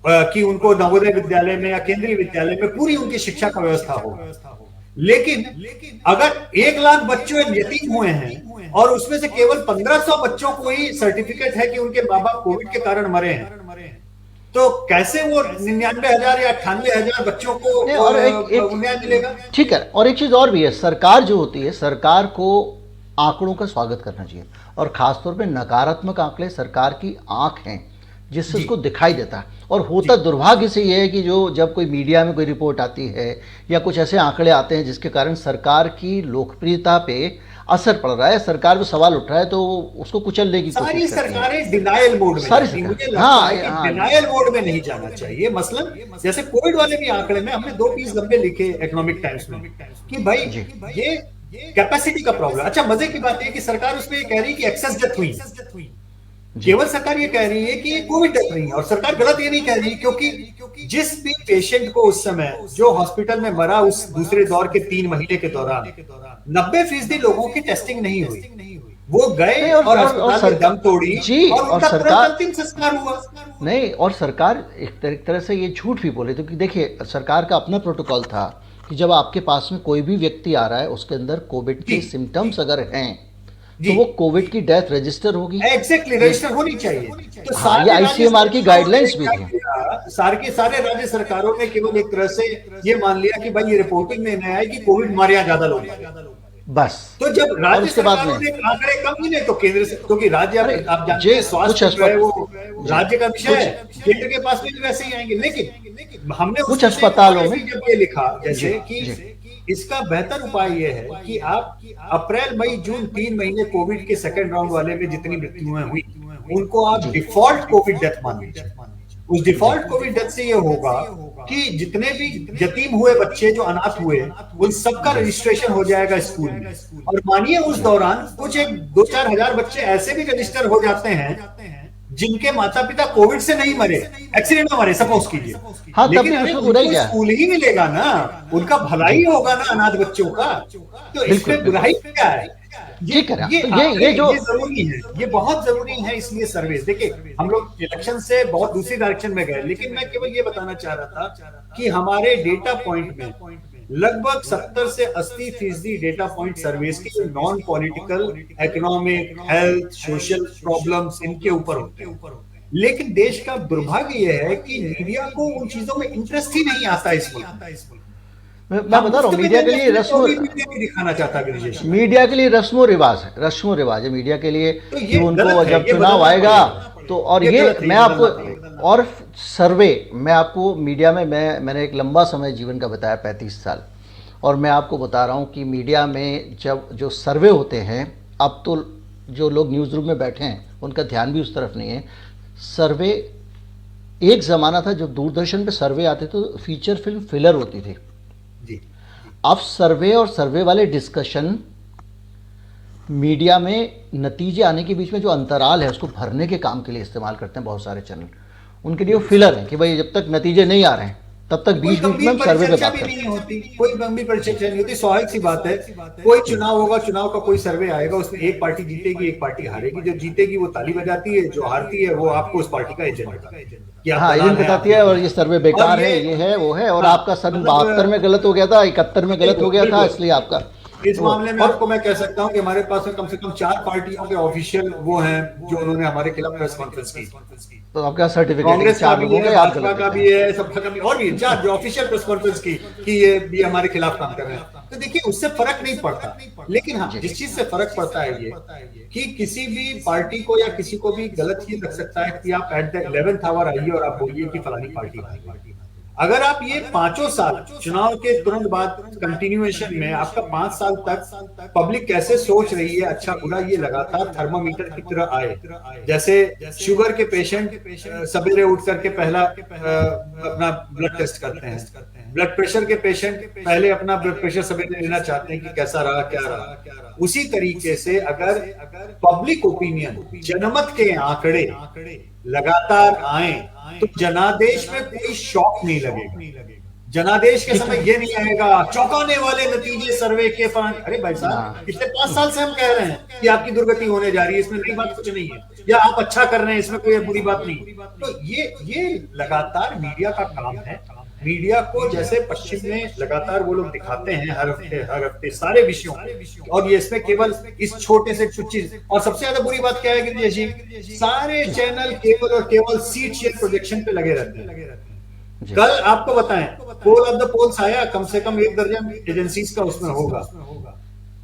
कि उनको नवोदय विद्यालय में या केंद्रीय विद्यालय में पूरी उनकी शिक्षा का व्यवस्था हो। लेकिन अगर 1 लाख बच्चे यतीम हुए हैं और उसमें से केवल 1500 बच्चों को ही सर्टिफिकेट है कि उनके माँ बाप कोविड के कारण मरे हैं, तो कैसे वो 99,000 या 98,000 बच्चों को न्याय मिलेगा? ठीक है। और एक चीज और भी है, सरकार जो होती है, सरकार को आंकड़ों का स्वागत करना चाहिए, और खासतौर पे नकारात्मक आंकड़े सरकार की आंख हैं, जिससे उसको दिखाई देता है। और होता दुर्भाग्य से ये है कि जब कोई मीडिया में कोई रिपोर्ट आती है या कुछ ऐसे आंकड़े आते हैं जिसके कारण सरकार की लोकप्रियता पे असर पड़ रहा है, सरकार पे सवाल उठ रहा है, तो उसको कुचलने की कोशिश करती है। सारी सरकारें डिनायल मोड में, सारी मुझे लगता है कि डिनायल मोड में नहीं जाना चाहिए। मसलन जैसे कोविड वाले भी आंकड़े में हमने 2 पीस लंबे लिखे इकोनॉमिक टाइम्स में कि भाई ये कैपेसिटी का प्रॉब्लम। अच्छा, मजे की बात है कि सरकार उसमें ये कह रही है कि एक्सेस डेथ हुई, केवल सरकार ये कह रही है कि ये कोविड डेथ नहीं है, और सरकार गलत ये नहीं कह रही, क्योंकि जिस भी पेशेंट को उस समय जो हॉस्पिटल में मरा उस दूसरे दौर के 3 महीने के दौरान 90% लोगों की टेस्टिंग नहीं हुई, वो गए और अस्पताल में दम तोड़ी जी, और सरकार अंतिम संस्कार हुआ नहीं। और सरकार एक तरह से ये झूठ भी बोले, क्योंकि देखिए सरकार का अपना प्रोटोकॉल था कि जब आपके पास में कोई भी व्यक्ति आ रहा है, उसके अंदर कोविड के सिम्टम्स अगर हैं, तो वो कोविड की डेथ रजिस्टर होगी, एग्जैक्टली रजिस्टर होनी चाहिए। तो हाँ, ये आईसीएमआर की गाइडलाइंस भी थी। सारे राज्य सरकारों ने केवल एक तरह से ये मान लिया कि भाई ये रिपोर्टिंग में नहीं आया कि कोविड मारिया ज्यादा लोग, बस। तो जब और राज्य उसके बाद सरकारों में ने आंकड़े कम मिले तो केंद्र से, क्योंकि राज्य आप जानते हैं स्वास्थ्य जो है वो राज्य का विषय है, केंद्र के पास भी वैसे ही आएंगे। लेकिन हमने कुछ अस्पतालों में जब ये लिखा जैसे कि इसका बेहतर उपाय ये है कि आप अप्रैल मई जून 3 महीने कोविड के सेकंड राउंड वाले में जितनी मृत्युएं हुई उनको आप डिफॉल्ट कोविड डेथ मान लीजिए। उस डिफॉल्ट कोविड डेथ से ये होगा कि जितने भी यतीम हुए बच्चे जो अनाथ हुए उन सबका रजिस्ट्रेशन हो जाएगा स्कूल में। और मानिए उस दौरान कुछ 2-4 हजार बच्चे ऐसे भी रजिस्टर हो जाते हैं जिनके माता पिता कोविड से नहीं मरे, एक्सीडेंट में मरे, सपोज कीजिए, हाँ, लेकिन उनको स्कूल ही मिलेगा ना, उनका भलाई होगा ना अनाथ बच्चों का, तो इसमें बुराई क्या है? ये जरूरी है, ये बहुत जरूरी है। इसलिए सर्वे देखिए, हम लोग इलेक्शन से बहुत दूसरी डायरेक्शन में गए, लेकिन मैं केवल ये बताना चाह रहा था कि हमारे डेटा पॉइंट में लगभग 70 से 80% डेटा पॉइंट सर्वेस के non political, economic, health, social problems इनके ऊपर होते हैं। लेकिन देश का दुर्भाग्य यह है कि मीडिया को उन चीजों में इंटरेस्ट ही नहीं आता इस मुल्क। मैं बता रहा हूँ, मीडिया के लिए रस्म दिखाना चाहता है, मीडिया के लिए रस्मो रिवाज है मीडिया के लिए कि उनको जब चुनाव आएगा तो, और ये मैं आपको, और सर्वे मैं आपको मीडिया में मैंने एक लंबा समय जीवन का बताया 35 साल, और मैं आपको बता रहा हूँ कि मीडिया में जब जो सर्वे होते हैं, अब तो जो लोग न्यूज़ रूम में बैठे हैं उनका ध्यान भी उस तरफ नहीं है। सर्वे एक ज़माना था जब दूरदर्शन पे सर्वे आते तो फीचर फिल्म फिलर होती थी जी। अब सर्वे और सर्वे वाले डिस्कशन मीडिया में नतीजे आने के बीच में जो अंतराल है उसको भरने के काम के लिए इस्तेमाल करते हैं बहुत सारे चैनल। उनके लिए वो फिलर है कि भाई जब तक नतीजे नहीं आ रहे हैं तब तक बीच बीच में हम सर्वे पे बात करते हैं। कोई गंभीर परिचर्चा नहीं होती, स्वाभाविक सी बात है। कोई चुनाव होगा, चुनाव का कोई सर्वे आएगा, उसमें एक पार्टी जीतेगी, एक पार्टी हारेगी। जो जीतेगी वो ताली बजाती है, जो हारती है वो आपको उस पार्टी का एजेंट बताती है, हाँ, एजेंट बताती है, और ये सर्वे बेकार है, ये है, वो है, और आपका सन 72 में गलत हो गया था, 71 में गलत हो गया था, इसलिए आपका इस मामले में आपको मैं कह सकता हूं कि हमारे पास में कम से कम 4 पार्टियों के ऑफिशियल वो हैं जो उन्होंने हमारे खिलाफ प्रेस कॉन्फ्रेंस की। तो आपका सर्टिफिकेट कांग्रेस का भी है, भाजपा का भी है, सबका भी, और भी 4 जो ऑफिशियल प्रेस कॉन्फ्रेंस की कि ये हमारे खिलाफ काम कर रहे हैं। तो देखिए उससे फर्क नहीं पड़ता, लेकिन हाँ जिस चीज से फर्क पड़ता है ये कि किसी भी पार्टी को या किसी को भी गलत चीज लग सकता है कि आप एट द 11th आवर आइए और आप बोलिए कि फलानी पार्टी। अगर आप ये 5 साल चुनाव के तुरंत बाद कंटिन्यूएशन में आपका 5 साल तक पब्लिक कैसे सोच रही है अच्छा बुरा, ये लगातार थर्मामीटर की तरह आए। जैसे शुगर के पेशेंट सवेरे उठ करके पहला अपना ब्लड टेस्ट करते हैं, ब्लड प्रेशर के पेशेंट पहले अपना ब्लड प्रेशर सवेरे लेना चाहते हैं कि कैसा रहा, क्या रहा। उसी तरीके से अगर पब्लिक ओपिनियन, जनमत के आंकड़े लगातार आए तो जनादेश में कोई शॉक नहीं लगेगा। जनादेश के समय ये नहीं आएगा चौंकाने वाले नतीजे सर्वे के अरे भाई साहब पिछले 5 साल से हम कह रहे हैं कि आपकी दुर्गति होने जा रही है, इसमें नई बात कुछ नहीं है, या आप अच्छा कर रहे हैं, इसमें कोई बुरी बात नहीं। तो ये लगातार मीडिया का काम है। मीडिया को जैसे पश्चिम में लगातार वो लोग दिखाते हैं हर हफ्ते सारे विषयों, और ये इसमें केवल इस छोटे से कुछ चीज। और सबसे ज्यादा बुरी बात क्या है गिरिजेश जी, सारे चैनल केवल और केवल सीट शेयर प्रोजेक्शन पे लगे रहते हैं। कल आपको बताएं पोल ऑफ द पोल्स आया, कम से कम 1 दर्जन एजेंसीज का उसमें होगा,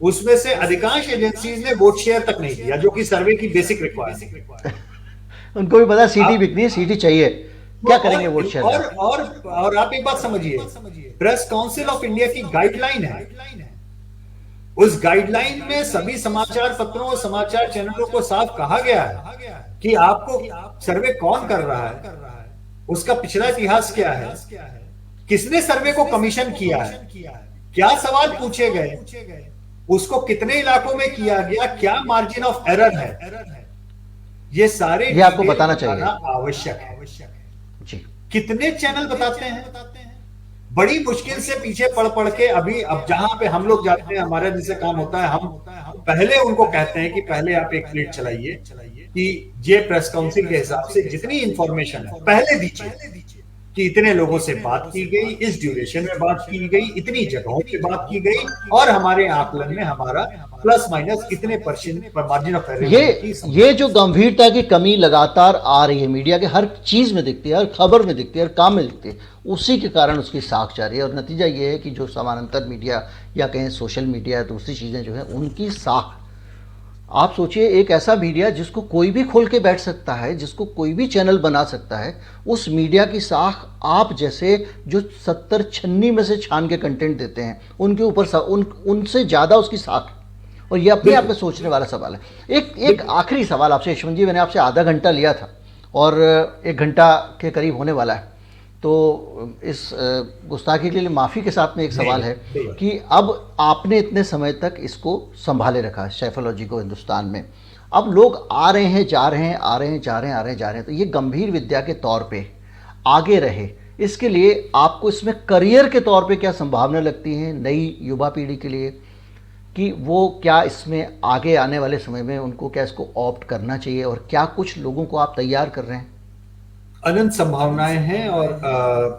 उसमें से अधिकांश एजेंसीज ने वोट शेयर तक नहीं दिया, जो कि सर्वे की बेसिक रिक्वायरमेंट। उनको भी पता सीटी बिकनी है, सीटी चाहिए, क्या करेंगे वोट शेयर। और आप एक बात समझिए, प्रेस काउंसिल ऑफ इंडिया की गाइडलाइन है, उस गाइडलाइन में सभी समाचार पत्रों और समाचार चैनलों को साफ कहा गया है कि आपको सर्वे कौन कर रहा है, उसका पिछला इतिहास क्या है, किसने सर्वे को कमीशन किया है, क्या सवाल पूछे गए, उसको कितने इलाकों में किया गया, क्या मार्जिन ऑफ एरर है, ये सारे आपको बताना चाहिए, आवश्यक है जी। कितने चैनल बताते हैं, बड़ी मुश्किल से पीछे पढ़ के अब जहां पे हम लोग जाते हैं, हमारे जिससे काम होता है, हम पहले उनको कहते हैं कि पहले आप एक प्लेट चलाइए कि ये प्रेस काउंसिल के हिसाब से जितनी इंफॉर्मेशन है पहले दीजिए कि इतने लोगों से बात की गई, इस ड्यूरेशन में बात की गई, इतनी जगहों पे बात की गई, और हमारे आकलन में हमारा प्लस माइनस कितने परसेंट मार्जिन ऑफ एरर ये जो गंभीरता की कमी लगातार आ रही है मीडिया के हर चीज में दिखती है, हर खबर में दिखती है, हर काम में दिखती है, उसी के कारण उसकी साख जा रही है। और नतीजा ये है कि जो समानांतर मीडिया या कहें सोशल मीडिया, दूसरी चीज़ें जो हैं उनकी साख, आप सोचिए एक ऐसा मीडिया जिसको कोई भी खोल के बैठ सकता है, जिसको कोई भी चैनल बना सकता है, उस मीडिया की साख आप जैसे जो 70 छन्नी में से छान के कंटेंट देते हैं उनके ऊपर उनसे ज़्यादा उसकी साख। और ये अपने आप में सोचने वाला सवाल है। एक आखिरी सवाल आपसे यशवंत जी, मैंने आपसे आधा घंटा लिया था और 1 घंटा के करीब होने वाला है, तो इस गुस्ताखी के लिए माफ़ी के साथ में एक सवाल है कि अब आपने इतने समय तक इसको संभाले रखा है शेफोलॉजी को हिंदुस्तान में, अब लोग आ रहे हैं जा रहे हैं, आ रहे हैं जा रहे हैं, आ रहे हैं जा रहे हैं, तो ये गंभीर विद्या के तौर पे आगे रहे, इसके लिए आपको इसमें करियर के तौर पे क्या संभावना लगती है नई युवा पीढ़ी के लिए, कि वो क्या इसमें आगे आने वाले समय में उनको क्या इसको ऑप्ट करना चाहिए, और क्या कुछ लोगों को आप तैयार कर रहे हैं? अनंत संभावनाएं हैं। और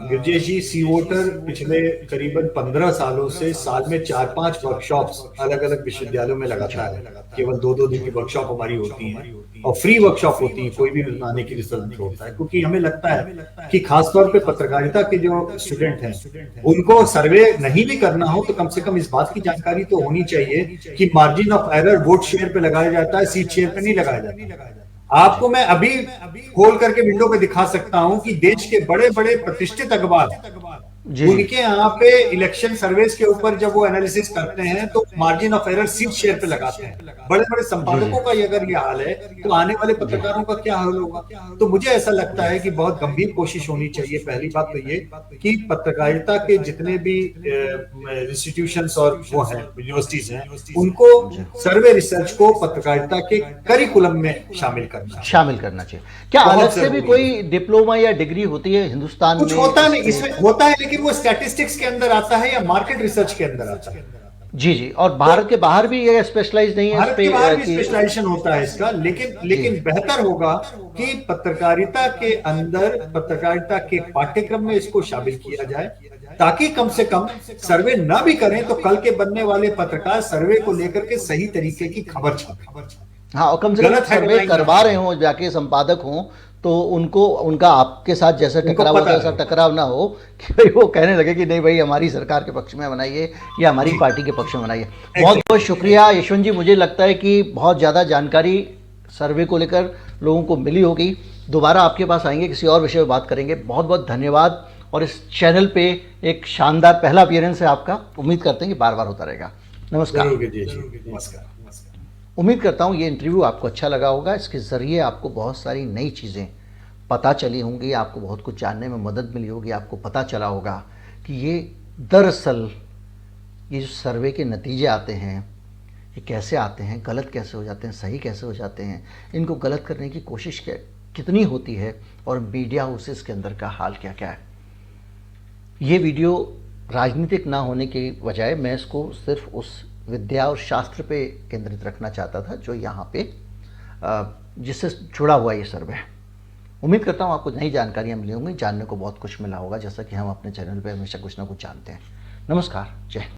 गिरिजेश जी, सी वोटर पिछले करीबन 15 सालों से साल में 4-5 वर्कशॉप्स अलग अलग विश्वविद्यालयों में लगाता है। केवल 2-2 दिन की वर्कशॉप हमारी होती है और फ्री वर्कशॉप होती है, कोई भी आने की रिजल्ट होता है, क्योंकि हमें लगता है कि खासतौर पे पत्रकारिता के जो स्टूडेंट हैं उनको सर्वे नहीं भी करना हो तो कम से कम इस बात की जानकारी तो होनी चाहिए कि margin of error vote share पे लगाया जाता है, सीट शेयर पे नहीं लगाया जाता। आपको मैं अभी खोल करके विंडो पे दिखा सकता हूं कि देश के बड़े बड़े प्रतिष्ठित अखबार उनके यहाँ पे इलेक्शन सर्वेस के ऊपर जब वो एनालिसिस करते हैं तो margin of error seat share पे लगाते हैं। बड़े बड़े संपादकों का अगर ये हाल है तो आने वाले पत्रकारों का क्या हाल होगा? तो मुझे ऐसा लगता है कि बहुत गंभीर कोशिश होनी चाहिए। पहली बात तो ये कि पत्रकारिता के जितने भी इंस्टीट्यूशंस और वो हैं, यूनिवर्सिटीज हैं, उनको सर्वे रिसर्च को पत्रकारिता के करिकुलम में शामिल करना चाहिए। क्या अलग से भी कोई डिप्लोमा या डिग्री होती है हिंदुस्तान में? कुछ होता नहीं, इसमें होता है लेकिन वो स्टैटिस्टिक्स के अंदर आता है या मार्केट रिसर्च के अंदर आता है। जी। और भारत के बाहर भी ये स्पेशलाइज नहीं है? भारत के बाहर भी स्पेशलाइजेशन होता है इसका, लेकिन बेहतर होगा कि पत्रकारिता के अंदर, पत्रकारिता के पाठ्यक्रम में इसको शामिल किया जाए, ताकि कम से कम सर्वे ना भी करें तो कल के बनने वाले पत्रकार सर्वे को लेकर के सही तरीके की खबर छापें। हाँ, और कम से कम सर्वे करवा रहे हो, जाके संपादक हों, तो उनको उनका आपके साथ जैसा टकराव होता है ऐसा टकराव ना हो कि भाई वो कहने लगे कि नहीं भाई हमारी सरकार के पक्ष में बनाइए या हमारी पार्टी के पक्ष में बनाइए। बहुत बहुत शुक्रिया यशवंत जी, मुझे लगता है कि बहुत ज़्यादा जानकारी सर्वे को लेकर लोगों को मिली होगी। दोबारा आपके पास आएंगे, किसी और विषय पर बात करेंगे। बहुत बहुत धन्यवाद। और इस चैनल पे एक शानदार पहला अपीयरेंस है आपका, उम्मीद करते हैं कि बार बार होता रहेगा। नमस्कार। उम्मीद करता हूँ ये इंटरव्यू आपको अच्छा लगा होगा। इसके ज़रिए आपको बहुत सारी नई चीज़ें पता चली होंगी, आपको बहुत कुछ जानने में मदद मिली होगी। आपको पता चला होगा कि ये दरअसल ये जो सर्वे के नतीजे आते हैं ये कैसे आते हैं, गलत कैसे हो जाते हैं, सही कैसे हो जाते हैं, इनको गलत करने की कोशिश कितनी होती है, और मीडिया हाउसेस के अंदर का हाल क्या क्या है। ये वीडियो राजनीतिक ना होने की बजाय मैं इसको सिर्फ उस विद्या और शास्त्र पे केंद्रित रखना चाहता था जो यहाँ पे जिससे जुड़ा हुआ ये सर्वे है। उम्मीद करता हूँ आपको नई जानकारियाँ मिली होंगी, जानने को बहुत कुछ मिला होगा, जैसा कि हम अपने चैनल पे हमेशा कुछ ना कुछ जानते हैं। नमस्कार, जय हिंद।